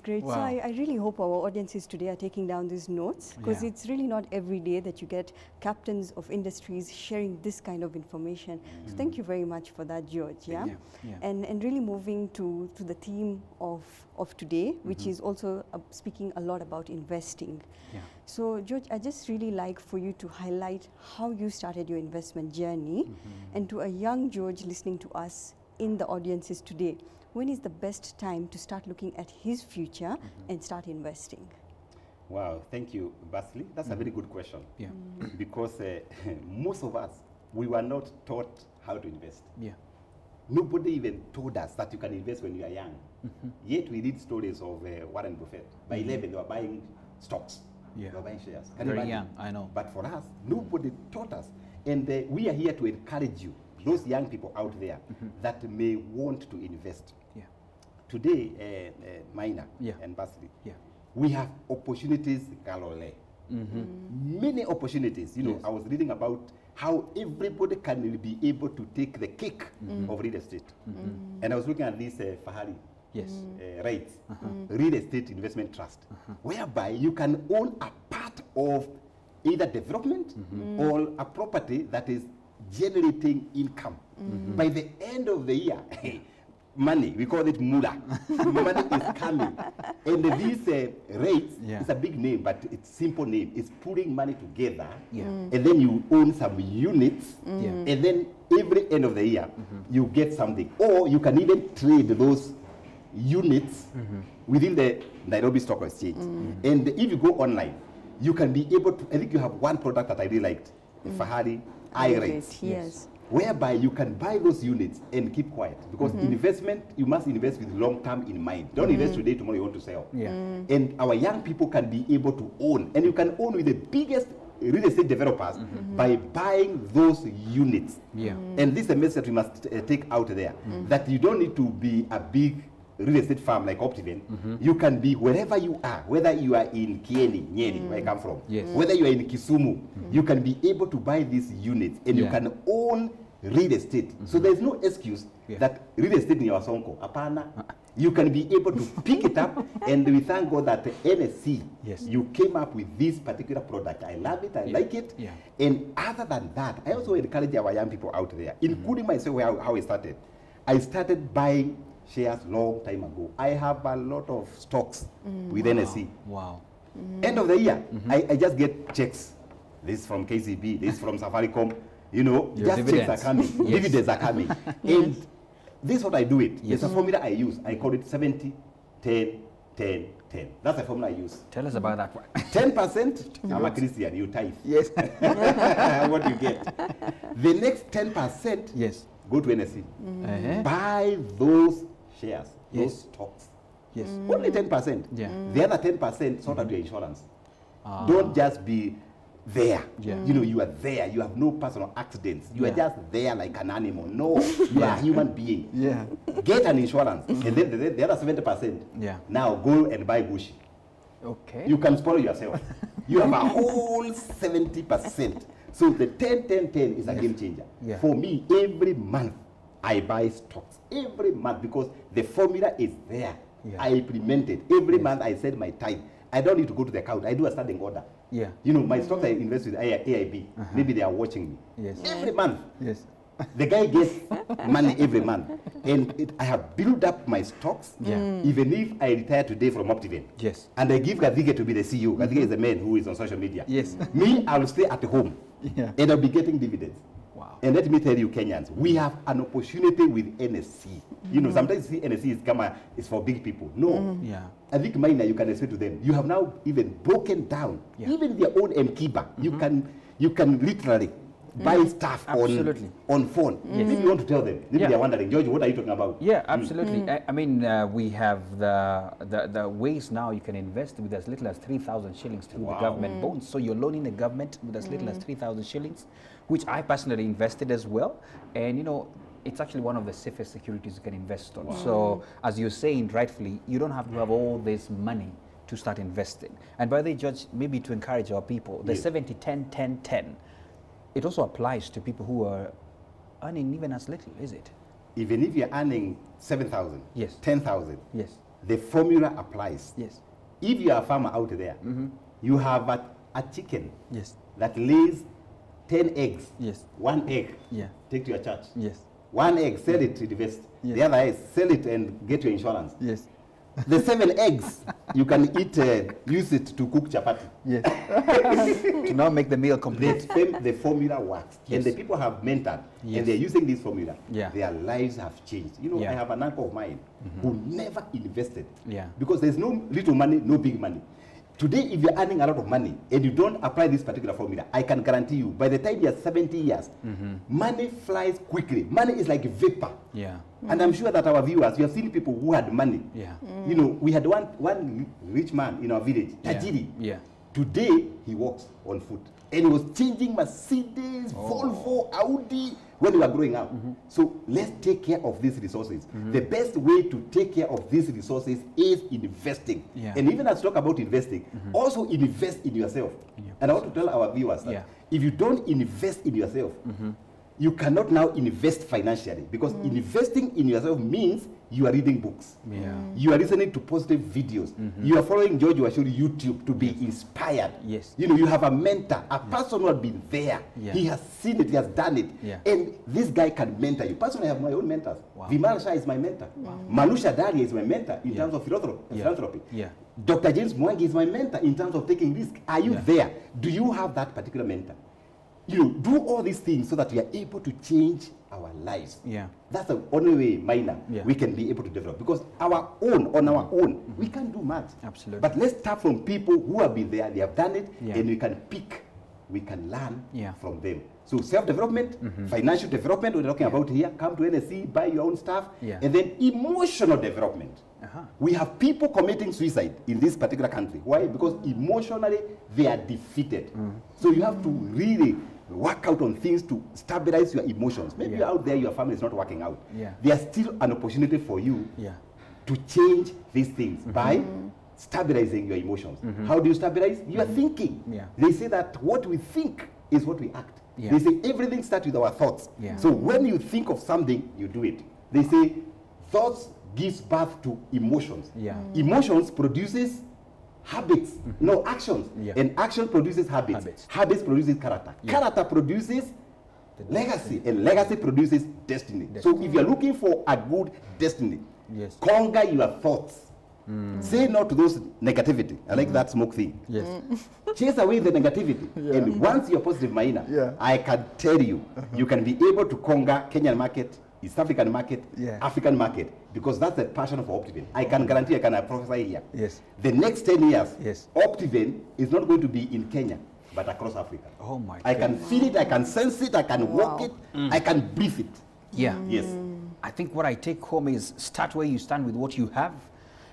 S5: Great. So I really hope our audiences today are taking down these notes, because it's really not every day that you get captains of industries sharing this kind of information. So thank you very much for that, George. And really moving to the theme of today, which is also speaking a lot about investing. So George, I just really like for you to highlight how you started your investment journey, and to a young George listening to us in the audiences today, when is the best time to start looking at his future and start investing?
S6: Wow, thank you, Basley. That's a very good question. Because most of us, we were not taught how to invest. Nobody even told us that you can invest when you are young. Yet we read stories of Warren Buffett. By 11, they were buying stocks. They were buying shares.
S1: Very young, I know.
S6: But for us, nobody taught us. And we are here to encourage you, those young people out there that may want to invest. Today, Maina and Basley, we have opportunities galore. Many opportunities. You know, I was reading about how everybody can be able to take the cake of real estate. And I was looking at this Fahari rates, real estate investment trust, whereby you can own a part of either development or a property that is generating income. By the end of the year, money, we call it mula. Money is coming. And these rates, it's a big name, but it's simple name. It's putting money together, and then you own some units, and then every end of the year, you get something. Or you can even trade those units within the Nairobi Stock Exchange. And if you go online, you can be able to, I think you have one product that I really liked, Fahari iRates. Whereby you can buy those units and keep quiet, because investment, you must invest with long term in mind. Don't invest today, tomorrow you want to sell. And our young people can be able to own, and you can own with the biggest real estate developers by buying those units. And this is a message we must take out there, that you don't need to be a big real estate firm like Optiven. You can be wherever you are, whether you are in Kieni, Nyeri, where I come from, whether you are in Kisumu, you can be able to buy these units and you can own real estate. So there's no excuse that real estate in your sonko. Apana. You can be able to pick it up, and we thank God that the NSC, you came up with this particular product. I love it, I like it. And other than that, I also encourage our young people out there, including myself, how I started. I started buying shares long time ago. I have a lot of stocks with NSC. End of the year, I just get checks. This is from KCB, this is from Safaricom. You know, just dividends. Checks are coming, dividends are coming. And this is what I do it. It's a formula I use. I call it 70, 10, 10, 10. That's the formula I use.
S1: Tell us about that one.
S6: 10%, I'm a Christian, you tithe.
S1: Yes.
S6: What you get. The next 10%, go to NSC. Buy those shares, those stocks. Only 10%. The other 10%, sort out your insurance. Don't just be there. You know, you are there. You have no personal accidents. You are just there like an animal. No, you are a human being. Get an insurance. And then the other 70%, now go and buy Gucci. You can spoil yourself. You have a whole 70%. So the 10-10-10 is a game changer. For me, every month, I buy stocks. Every month, because the formula is there. I implement it. Every month, I send my tithe. I don't need to go to the account. I do a standing order. You know, my stocks I invest with AIB. Maybe they are watching me. Every month. The guy gets money every month. And I have built up my stocks, even if I retire today from Optiven. And I give Gadhige to be the CEO. Gadhige is the man who is on social media. Me, I will stay at home. And I'll be getting dividends. And let me tell you, Kenyans, we have an opportunity with NSC. You know, sometimes you see NSC is for big people. No. I think minor, you can explain to them. You have now even broken down, even their own Mkiba. You can literally buy stuff on phone. Maybe you want to tell them. Maybe they're wondering, George, what are you talking about?
S1: Yeah, absolutely. I mean, we have the ways now you can invest with as little as 3,000 shillings through the government bonds. So you're loaning the government with as little as 3,000 shillings, which I personally invested as well. And, you know, it's actually one of the safest securities you can invest on. So, as you're saying rightfully, you don't have to have all this money to start investing. And by the way, Judge, maybe to encourage our people, the 70-10-10-10, it also applies to people who are earning even as little, is it?
S6: Even if you're earning 7,000, 10,000, the formula applies. If you are a farmer out there, you have a chicken that lays 10 eggs, 1 egg, take to your church. 1 egg, sell it to invest. The other is sell it and get your insurance. The 7 eggs, you can eat, use it to cook chapati.
S1: To now make the meal complete.
S6: The formula works. And the people have mentored, and they're using this formula. Their lives have changed. You know, I have an uncle of mine who never invested. Because there's no little money, no big money. Today, if you're earning a lot of money and you don't apply this particular formula, I can guarantee you, by the time you're 70 years, money flies quickly. Money is like vapor. And I'm sure that our viewers, you have seen people who had money. You know, we had one rich man in our village, Tajiri. Today, he walks on foot. And he was changing Mercedes, Volvo, Audi, when we were growing up. So let's take care of these resources. The best way to take care of these resources is investing. And even as we talk about investing, also invest in yourself. And I want to tell our viewers that if you don't invest in yourself, you cannot now invest financially, because investing in yourself means you are reading books. You are listening to positive videos. You are following George Washuri YouTube to be inspired. You know, you have a mentor, a person who has been there. He has seen it, he has done it. And this guy can mentor you. Personally, I have my own mentors. Vimal Shah is my mentor. Manusha Daria is my mentor in terms of philanthropy. Dr. James Mwangi is my mentor in terms of taking risk. Are you there? Do you have that particular mentor? You know, do all these things so that we are able to change our lives. That's the only way, minor, we can be able to develop. Because on our own, we can't do much. But let's start from people who have been there, they have done it, and we can pick we can learn from them. So self-development, financial development, we're talking about here, come to NSC, buy your own stuff, and then emotional development. We have people committing suicide in this particular country. Why? Because emotionally they are defeated. So you have to really work out on things to stabilize your emotions. Maybe out there your family is not working out. There's still an opportunity for you to change these things by stabilizing your emotions. How do you stabilize? You are thinking. They say that what we think is what we act. They say everything starts with our thoughts. So when you think of something, you do it. They say thoughts gives birth to emotions. Emotions produces habits, no, actions. And action produces habits. Habits produces character. Character produces legacy. And legacy produces destiny. So if you're looking for a good destiny, conquer your thoughts. Say no to those negativity. I like that smoke thing. Chase away the negativity. And once you're positive, Maina, I can tell you, you can be able to conquer Kenyan market, East African market, African market, because that's the passion of Optiven. I can guarantee, I can prophesy here. The next 10 years, Optiven is not going to be in Kenya, but across Africa.
S1: Oh my!
S6: I can feel it, I can sense it, I can walk it, I can breathe it. Yes.
S1: I think what I take home is start where you stand with what you have.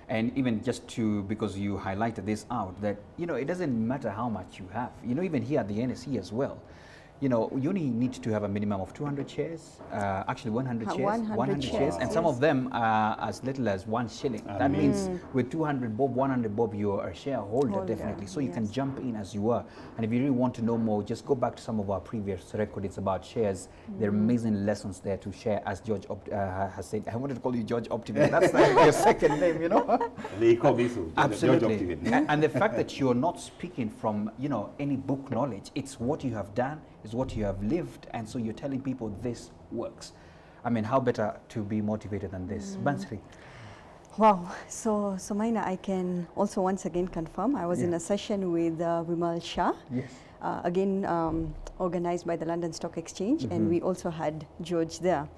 S1: And even just to, because you highlighted this out, that, you know, it doesn't matter how much you have. You know, even here at the NSE as well, you know, you only need to have a minimum of 200 shares, actually 100 shares, 100 shares, and some of them are as little as 1 shilling. That means with 200 bob, 100 bob, you're a shareholder, definitely. So you can jump in as you are. And if you really want to know more, just go back to some of our previous recordings about shares. There are amazing lessons there to share, as George has said. I wanted to call you George Optiven. That's your second name, you know.
S6: They call me so.
S1: Absolutely.
S6: George Optiven.
S1: And the fact that you're not speaking from, you know, any book knowledge, it's what you have done, is what you have lived, and so you're telling people this works. I mean, how better to be motivated than this? Bansri.
S5: Wow. So Maina, I can also once again confirm, I was in a session with Vimal Shah, again organized by the London Stock Exchange, and we also had George there.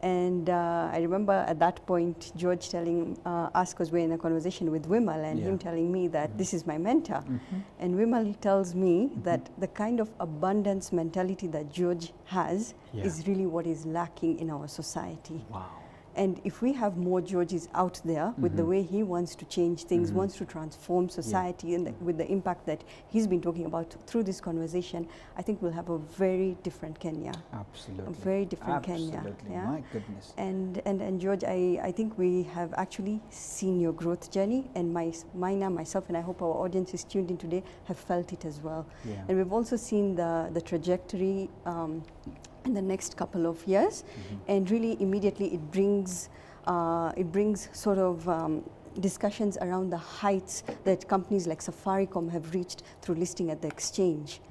S5: And I remember at that point, George telling us, because we're in a conversation with Vimal, and him telling me that this is my mentor. And Vimal tells me that the kind of abundance mentality that George has is really what is lacking in our society.
S1: Wow.
S5: And if we have more Georges out there with the way he wants to change things, wants to transform society, and with the impact that he's been talking about through this conversation, I think we'll have a very different Kenya.
S1: Absolutely.
S5: A very different Kenya.
S1: Yeah? My goodness.
S5: And George, I think we have actually seen your growth journey, and Maina, myself, and I hope our audience is tuned in today, have felt it as well. And we've also seen the trajectory in the next couple of years, and really immediately it brings sort of discussions around the heights that companies like Safaricom have reached through listing at the exchange.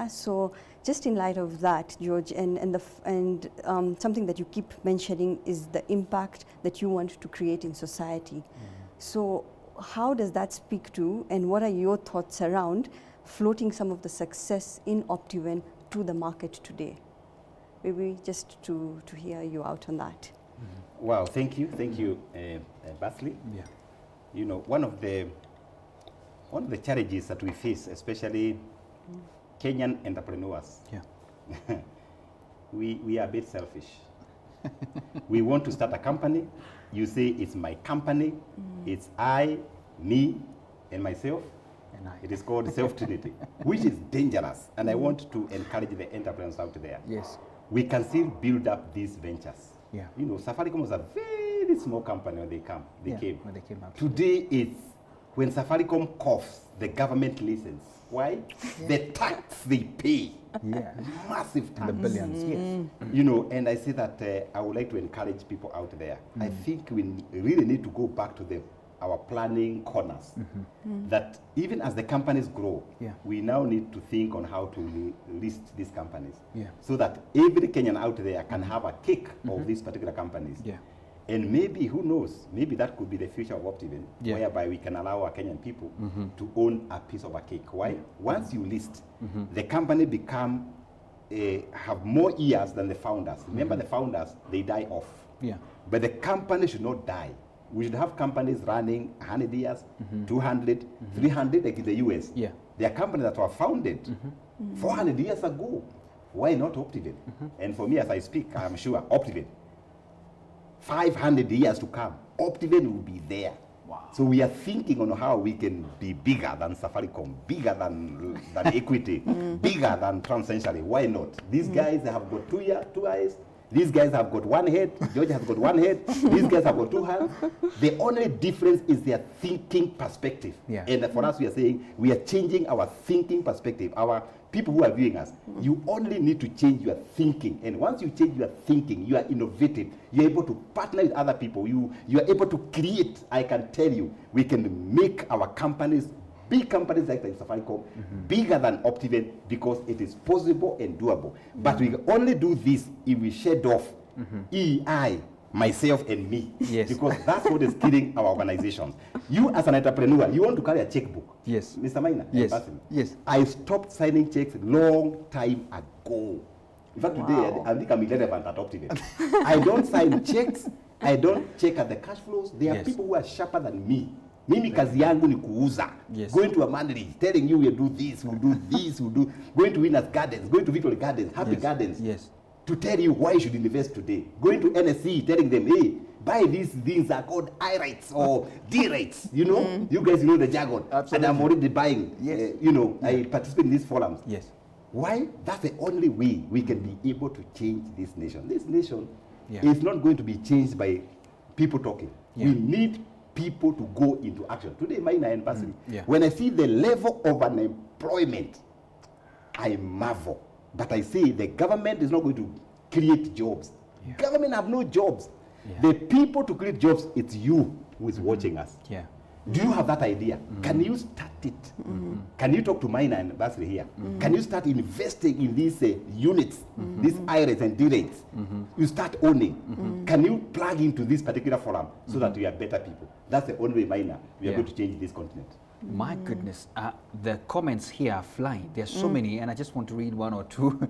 S5: So just in light of that, George, and something that you keep mentioning is the impact that you want to create in society. So how does that speak to, and what are your thoughts around floating some of the success in Optiven to the market today? Maybe just to hear you out on that.
S6: Wow, thank you, Basley. You know, one of the challenges that we face, especially Kenyan entrepreneurs, we are a bit selfish. We want to start a company. You say it's my company. It's I, me, and myself. It is called self-trinity, which is dangerous. And I want to encourage the entrepreneurs out there. We can still build up these ventures. You know, Safaricom was a very small company when they came. When they came out. Today, it's when Safaricom coughs, the government listens. Why? The tax they pay. Massive tax.
S1: The billions,
S6: You know, and I say that I would like to encourage people out there. I think we really need to go back to our planning corners. That even as the companies grow, we now need to think on how to list these companies. So that every Kenyan out there can have a cake of these particular companies. And maybe, who knows, maybe that could be the future of Optiven, whereby we can allow our Kenyan people to own a piece of a cake. Why? Once you list, the company have more years than the founders. Remember, the founders, they die off. But the company should not die. We should have companies running 100 years, 200, 300, like in the US. There are companies that were founded 400 years ago, why not Optiven? And for me, as I speak, I'm sure Optiven, 500 years to come, Optiven will be there.
S1: Wow.
S6: So we are thinking on how we can be bigger than Safaricom, bigger than Equity, bigger than Transcentury. Why not? These guys have got two eyes. These guys have got one head. George has got one head. These guys have got two hands. The only difference is their thinking perspective.
S1: Yeah.
S6: And for us, we are saying we are changing our thinking perspective. Our people who are viewing us, you only need to change your thinking. And once you change your thinking, you are innovative. You're able to partner with other people. You are able to create. I can tell you, we can make our companies, big companies like Safaricom, bigger than Optiven, because it is possible and doable. But we only do this if we shed off EI, myself and me.
S1: Yes.
S6: Because that's what is killing our organizations. You as an entrepreneur, you want to carry a checkbook.
S1: Yes.
S6: Mr. Maina.
S1: Yes. Yes.
S6: I stopped signing checks long time ago. In fact, today, I think I'm irrelevant at Optiven. I don't sign checks. I don't check at the cash flows. There are people who are sharper than me. Mimi kazi yangu ni kuuza.
S1: Yes.
S6: Going to a manly, telling you we'll do this, we'll do this, we'll do. Going to Winners Gardens, going to Victory Gardens, Happy Gardens.
S1: Yes.
S6: To tell you why you should invest today. Going to NSC, telling them, hey, buy these things are called I rates or D rates. You know, you guys know the jargon.
S1: Absolutely.
S6: And I'm already buying.
S1: Yes.
S6: I participate in these forums.
S1: Yes.
S6: Why? That's the only way we can be able to change this nation. This nation is not going to be changed by people talking. We need people to go into action. Today, Maina and Basili, when I see the level of unemployment, I marvel. But I say the government is not going to create jobs. Government have no jobs. The people to create jobs, it's you who is watching us. Do you have that idea? Can you start it? Can you talk to Maina and Basri here? Can you start investing in these units, these IRAs and D-rates? You start owning. Can you plug into this particular forum so that we are better people? That's the only way, Maina, we are going to change this continent.
S1: My goodness, the comments here are flying. There's so many, and I just want to read one or two.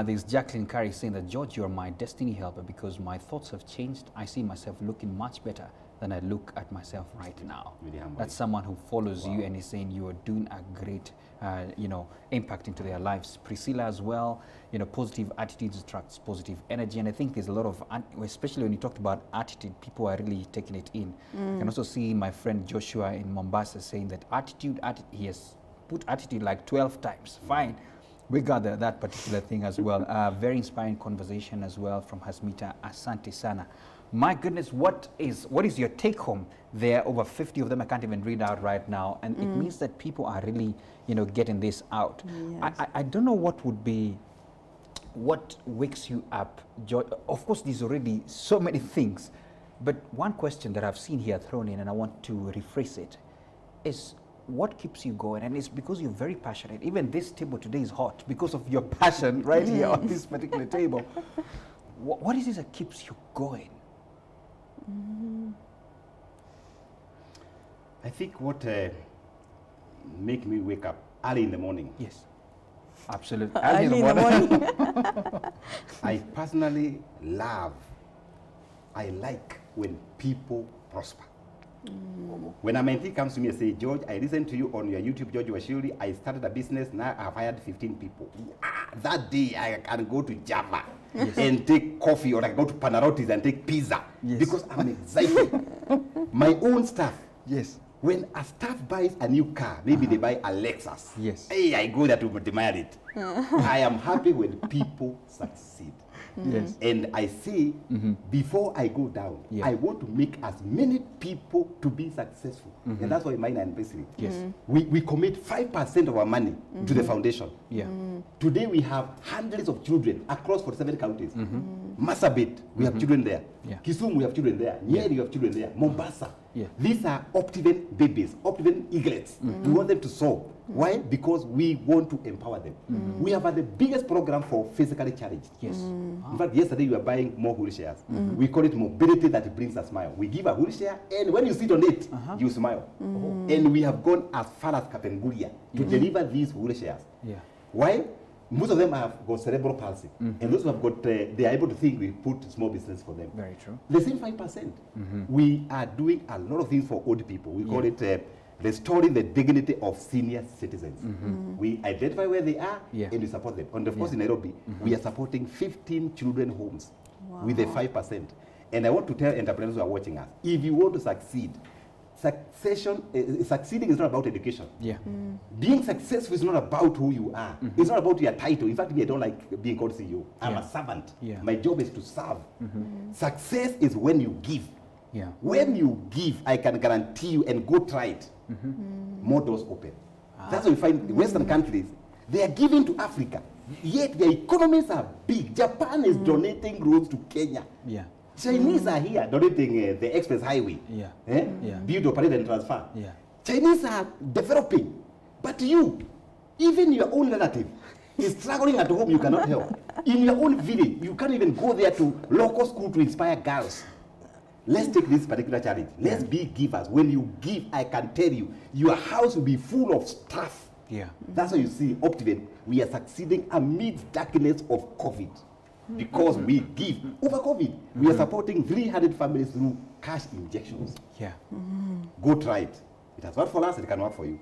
S1: There's Jacqueline Curry saying that, George, you're my destiny helper because my thoughts have changed. I see myself looking much better than I look at myself right now. Really. That's someone who follows you and is saying you are doing a great, impact into their lives. Priscilla as well, positive attitudes attracts positive energy. And I think there's a lot of, especially when you talked about attitude, people are really taking it in. You can also see my friend Joshua in Mombasa saying that attitude, he has put attitude like 12 times. Fine. We got that particular thing as well. Very inspiring conversation as well from Hasmita. Asante sana. My goodness, what is your take home there? Over 50 of them I can't even read out right now, and it means that people are really, getting this out. Yes. I don't know what wakes you up, George. Of course, there's already so many things, but one question that I've seen here thrown in, and I want to rephrase it, is what keeps you going? And it's because you're very passionate. Even this table today is hot because of your passion right here on this particular table. What is it that keeps you going?
S6: I think what make me wake up early in the morning.
S1: Yes, absolutely.
S5: Early in the morning.
S6: I personally I like when people prosper. When a mentee comes to me and says, George, I listened to you on your YouTube, George Washiri. I started a business, now I've hired 15 people. That day I can go to Java and take coffee, or I go to Panarottis and take pizza because I'm excited. My own staff.
S1: Yes.
S6: When a staff buys a new car, maybe they buy a Lexus.
S1: Yes.
S6: Hey, I go there to admire it. I am happy when people succeed.
S1: Yes.
S6: And I say, before I go down, I want to make as many people to be successful. And that's why Maina and Basili, we commit 5% of our money to the foundation. Today we have hundreds of children across 47 counties. Marsabit, we have children there. Kisumu, we have children there. Nyeri, we have children there. Mombasa. These are Optiven babies, Optiven eaglets. We want them to soar. Why? Because we want to empower them. We have the biggest program for physically challenged.
S1: Yes.
S6: In fact, yesterday we were buying more wheelchairs. We call it mobility that brings a smile. We give a wheelchair, and when you sit on it, you smile. And we have gone as far as Kapenguria to deliver these wheelchairs. Why? Most of them have got cerebral palsy. And those who have got, they are able to think, we put small business for them.
S1: Very true.
S6: The same 5%. We are doing a lot of things for old people. We call it restoring the dignity of senior citizens. We identify where they are and we support them. On the course in Nairobi, we are supporting 15 children homes with a 5%. And I want to tell entrepreneurs who are watching us, if you want to succeed, succeeding is not about education. Being successful is not about who you are. It's not about your title. In fact, I don't like being called CEO. I'm a servant. My job is to serve. Success is when you give. When you give, I can guarantee you, and go try it, more doors open. That's why we find Western countries, they are giving to Africa, yet their economies are big. Japan is donating roads to Kenya. Chinese are here donating the express highway. Build, operate, and transfer. Chinese are developing. But you, even your own relative, is struggling at home, you cannot help. In your own village, you can't even go there to local school to inspire girls. Let's take this particular challenge. Let's be givers. When you give, I can tell you, your house will be full of stuff. That's why you see, Optiven, we are succeeding amidst darkness of COVID. Because we give. Over COVID, we are supporting 300 families through cash injections. Go try it. It has worked for us, it can work for you.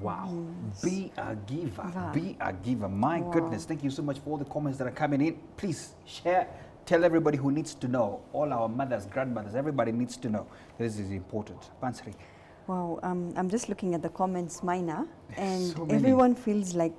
S1: Wow. Be a giver. Be a giver. My goodness. Thank you so much for all the comments that are coming in. Please share. Tell everybody who needs to know. All our mothers, grandmothers, everybody needs to know. This is important. Pansri.
S5: Wow. I'm just looking at the comments, Maina, and so everyone feels like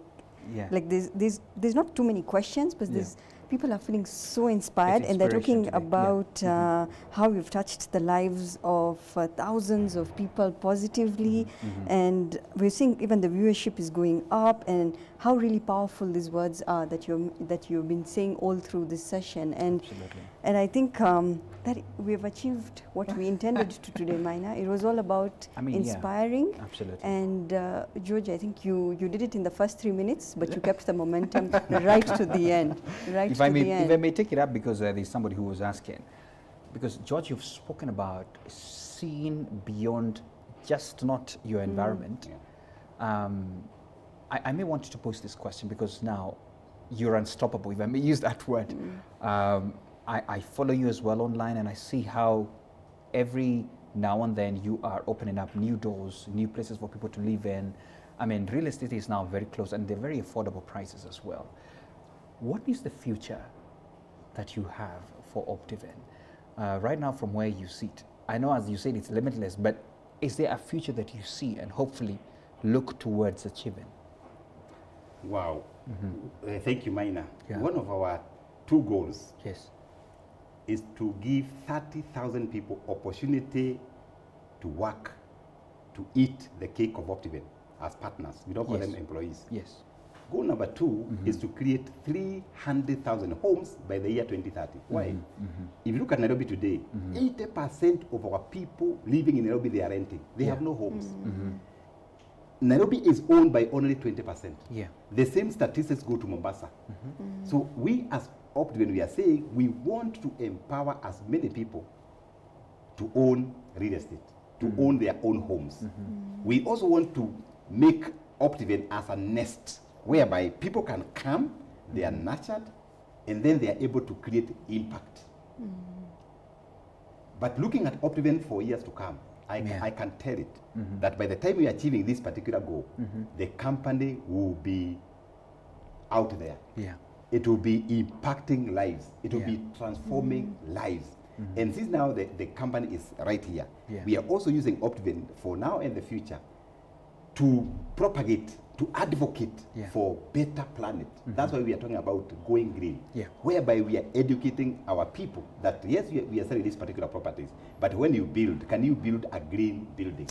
S5: there's not too many questions, but there's people are feeling so inspired, and they're talking about how we've touched the lives of thousands of people positively, and we're seeing even the viewership is going up, and how really powerful these words are that you've been saying all through this session. And and I think that we've achieved what we intended to today, Maina. It was all about inspiring. And George, I think you did it in the first 3 minutes, but you kept the momentum right to the end.
S1: If I may take it up, because there's somebody who was asking, because George, you've spoken about seeing beyond just not your environment. I may want to pose this question, because now you're unstoppable, if I may use that word. I follow you as well online, and I see how every now and then you are opening up new doors, new places for people to live in. I mean, real estate is now very close, and they're very affordable prices as well. What is the future that you have for Optiven right now from where you sit? I know, as you said, it's limitless, but is there a future that you see and hopefully look towards achieving?
S6: Wow. Thank you, Maina. One of our 2 goals is to give 30,000 people opportunity to work, to eat the cake of Optiven as partners. We don't call them employees. Goal number 2 is to create 300,000 homes by the year 2030. Why? If you look at Nairobi today, 80% of our people living in Nairobi, they are renting. They have no homes. Nairobi is owned by only 20%. The same statistics go to Mombasa. So we as Optiven, we are saying we want to empower as many people to own real estate, to own their own homes. We also want to make Optiven as a nest, whereby people can come, they are nurtured, and then they are able to create impact. But looking at Optiven for years to come, I can tell it that by the time we are achieving this particular goal, the company will be out there. It will be impacting lives. It will be transforming lives. And since now the company is right here, we are also using Optiven for now and the future to propagate, to advocate for better planet. That's why we are talking about going green, whereby we are educating our people that yes, we are selling these particular properties, but when you build, can you build a green building?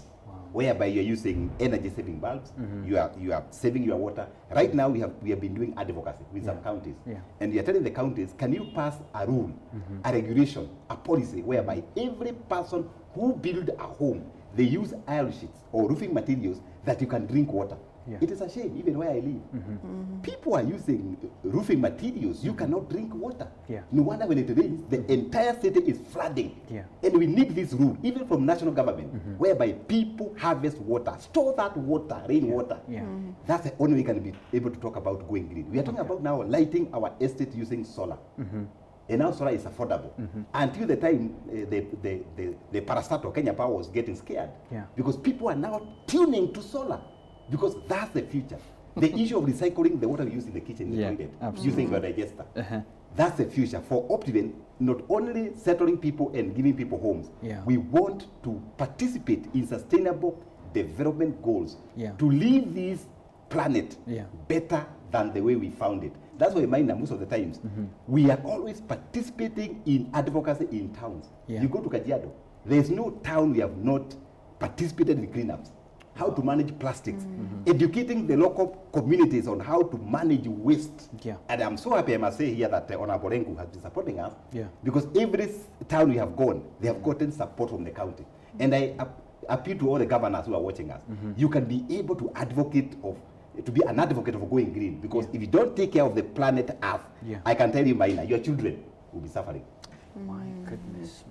S6: Whereby you're using energy saving bulbs, you are saving your water. Right now we have been doing advocacy with some counties, and we are telling the counties, can you pass a rule, a regulation, a policy whereby every person who build a home, they use aisle sheets or roofing materials that you can drink water. It is a shame, even where I live. People are using roofing materials, you cannot drink water. No wonder when it rains, the entire city is flooding. And we need this rule, even from national government, whereby people harvest water, store that water, rainwater. That's the only way we can be able to talk about going green. We are talking about now lighting our estate using solar. and now solar is affordable. Until the time the parastatal Kenya Power was getting scared, because people are now tuning to solar, because that's the future. The issue of recycling the water we use in the kitchen, in the toilet, using your digester. That's the future for Optiven, not only settling people and giving people homes. We want to participate in sustainable development goals to leave this planet better than the way we found it. That's why most of the times we are always participating in advocacy in towns. You go to Kajiado, there's no town we have not participated in cleanups. How to manage plastics, educating the local communities on how to manage waste. And I'm so happy I must say here that Honorable Engu has been supporting us, because every town we have gone, they have gotten support from the county. And I appeal to all the governors who are watching us. You can be able to to be an advocate of going green, because if you don't take care of the planet Earth, I can tell you, Maina, your children will be suffering.
S1: My goodness,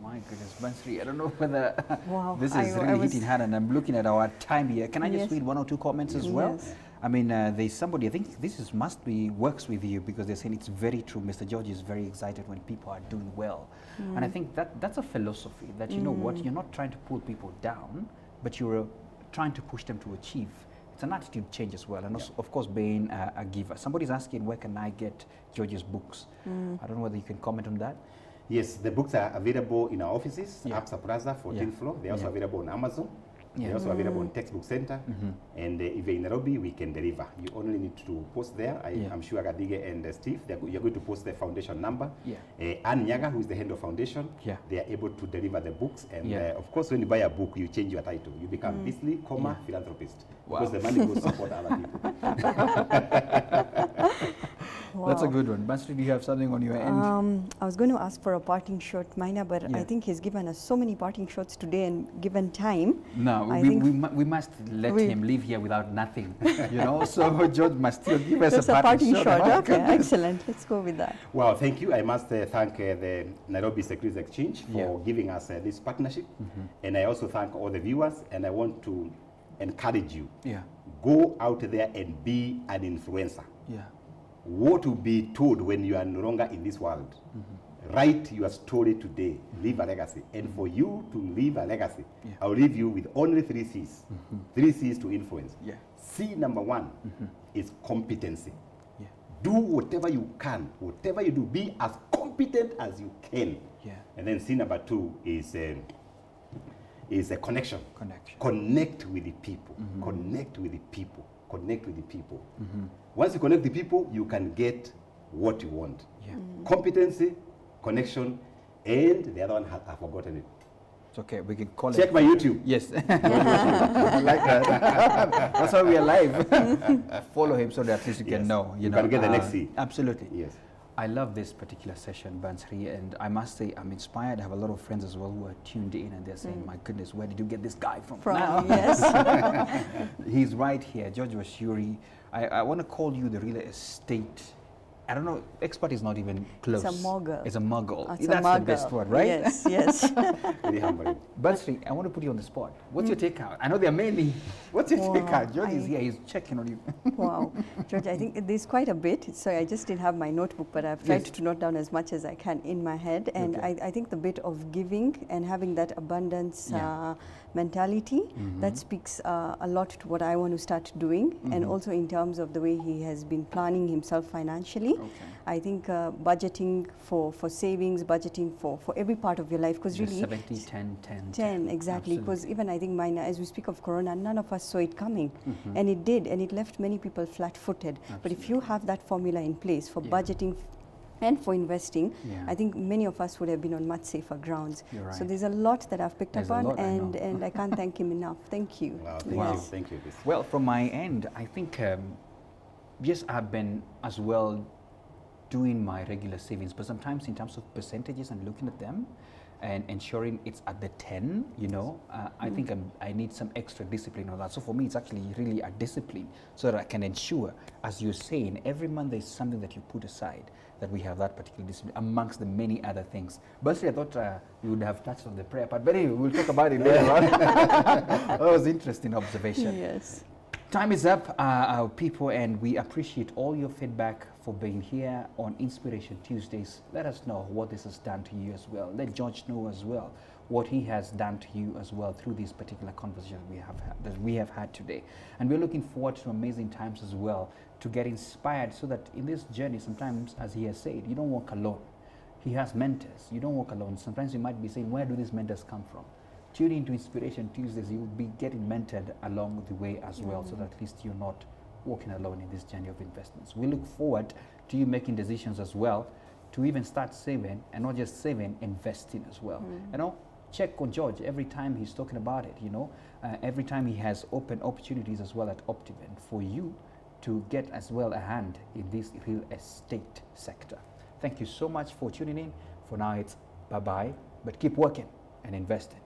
S1: Bansri, I don't know whether this is really hitting hard, and I'm looking at our time here. Can I just read one or two comments as well? I mean, there's somebody, I think this is, works with you, because they're saying it's very true. Mr. George is very excited when people are doing well. And I think that's a philosophy that, you know what, you're not trying to pull people down, but you're trying to push them to achieve. It's an attitude change as well, and also, of course, being a giver. Somebody's asking, where can I get George's books? I don't know whether you can comment on that.
S6: Yes, the books are available in our offices, Absa Plaza, 14th floor. They're also available on Amazon. They're also available on Textbook Center. And if you're in Nairobi, we can deliver. You only need to post there. I'm sure Gadige and Steve, you're going to post the foundation number. Ann Nyaga, who is the head of foundation, they are able to deliver the books. And of course, when you buy a book, you change your title. You become Beasley, philanthropist. Because the money goes to support other people.
S1: That's a good one. Bansri, do you have something on your end?
S5: I was going to ask for a parting shot, Maina, but I think he's given us so many parting shots today, and given time.
S1: No, we must let him leave here without nothing, you know, so George must still give us a parting shot.
S5: Okay, excellent. Let's go with that.
S6: Well, thank you. I must thank the Nairobi Securities Exchange for giving us this partnership. And I also thank all the viewers, and I want to encourage you. Go out there and be an influencer. What will be told when you are no longer in this world? Write your story today, leave a legacy. And for you to leave a legacy, I'll leave you with only 3 C's. 3 C's to influence. C number 1 is competency. Do whatever you can, whatever you do, be as competent as you can. And then C number 2 is a connection. Connect with the people. Connect with the people. Connect with the people. Once you connect the people, you can get what you want. Competency, connection, and the other one, I've forgotten it.
S1: It's okay, we can call
S6: Check my YouTube.
S1: Yes. I like that. That's why we are live. Follow him so that at least you can know.
S6: You can get the next C.
S1: Absolutely.
S6: Yes.
S1: I love this particular session, Bansri, and I must say I'm inspired. I have a lot of friends as well who are tuned in, and they're saying, my goodness, where did you get this guy from?
S5: Yes.
S1: He's right here, George Washuri. I want to call you the real estate, I don't know, expert is not even close.
S5: It's a mogul.
S1: It's a mogul.
S5: That's
S1: the best word, right?
S5: Yes, yes.
S6: Very humbling.
S1: Bansri, I want to put you on the spot. What's your takeout? I know there are many. What's your takeout? George is here. He's checking on you.
S5: Wow. George, I think there's quite a bit. So I just didn't have my notebook, but I've tried to note down as much as I can in my head. And I think the bit of giving and having that abundance mentality, that speaks a lot to what I want to start doing. And also in terms of the way he has been planning himself financially. I think budgeting for savings, budgeting for every part of your life, because really
S1: 70, 10, 10,
S5: 10 exactly, because even I think mine, as we speak of Corona, none of us saw it coming, and it did, and it left many people flat-footed. But if you have that formula in place for budgeting and for investing, I think many of us would have been on much safer grounds.
S1: Right.
S5: So there's a lot that I've picked up on, and I can't thank him enough. Thank you.
S6: Wow, thank you.
S1: Well, from my end, I think yes, I've been as well doing my regular savings, but sometimes in terms of percentages and looking at them and ensuring it's at the 10, you know, I think I need some extra discipline on that. So for me, it's actually really a discipline so that I can ensure, as you're saying, every month there's something that you put aside, that we have that particular discipline amongst the many other things. But I thought you would have touched on the prayer part, but anyway, we'll talk about it later on. That was an interesting observation.
S5: Yes.
S1: Time is up, our people, and we appreciate all your feedback for being here on Inspiration Tuesdays. Let us know what this has done to you as well. Let George know as well what he has done to you as well through this particular conversation we have had today. And we're looking forward to amazing times as well to get inspired, so that in this journey, sometimes, as he has said, you don't walk alone. He has mentors. You don't walk alone. Sometimes you might be saying, where do these mentors come from? Tune into Inspiration Tuesdays. You will be getting mentored along the way as well, so that at least you're not walking alone in this journey of investments. We look forward to you making decisions as well to even start saving, and not just saving, investing as well. You know, check on George every time he's talking about it, you know, every time he has open opportunities as well at Optivent for you to get as well a hand in this real estate sector. Thank you so much for tuning in. For now, it's bye-bye, but keep working and investing.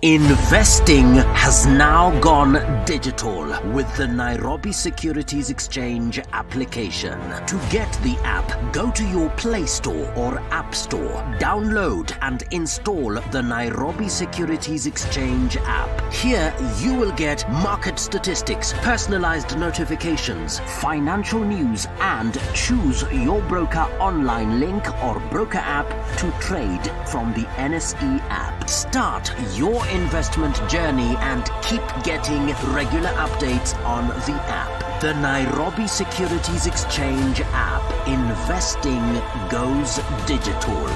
S7: Investing has now gone digital with the Nairobi Securities Exchange application. To get the app, go to your Play Store or App Store, download and install the Nairobi Securities Exchange app. Here you will get market statistics, personalized notifications, financial news, and choose your broker online link or broker app to trade from the NSE app. Start your investment journey and keep getting regular updates on the app. The Nairobi Securities Exchange app. Investing goes digital.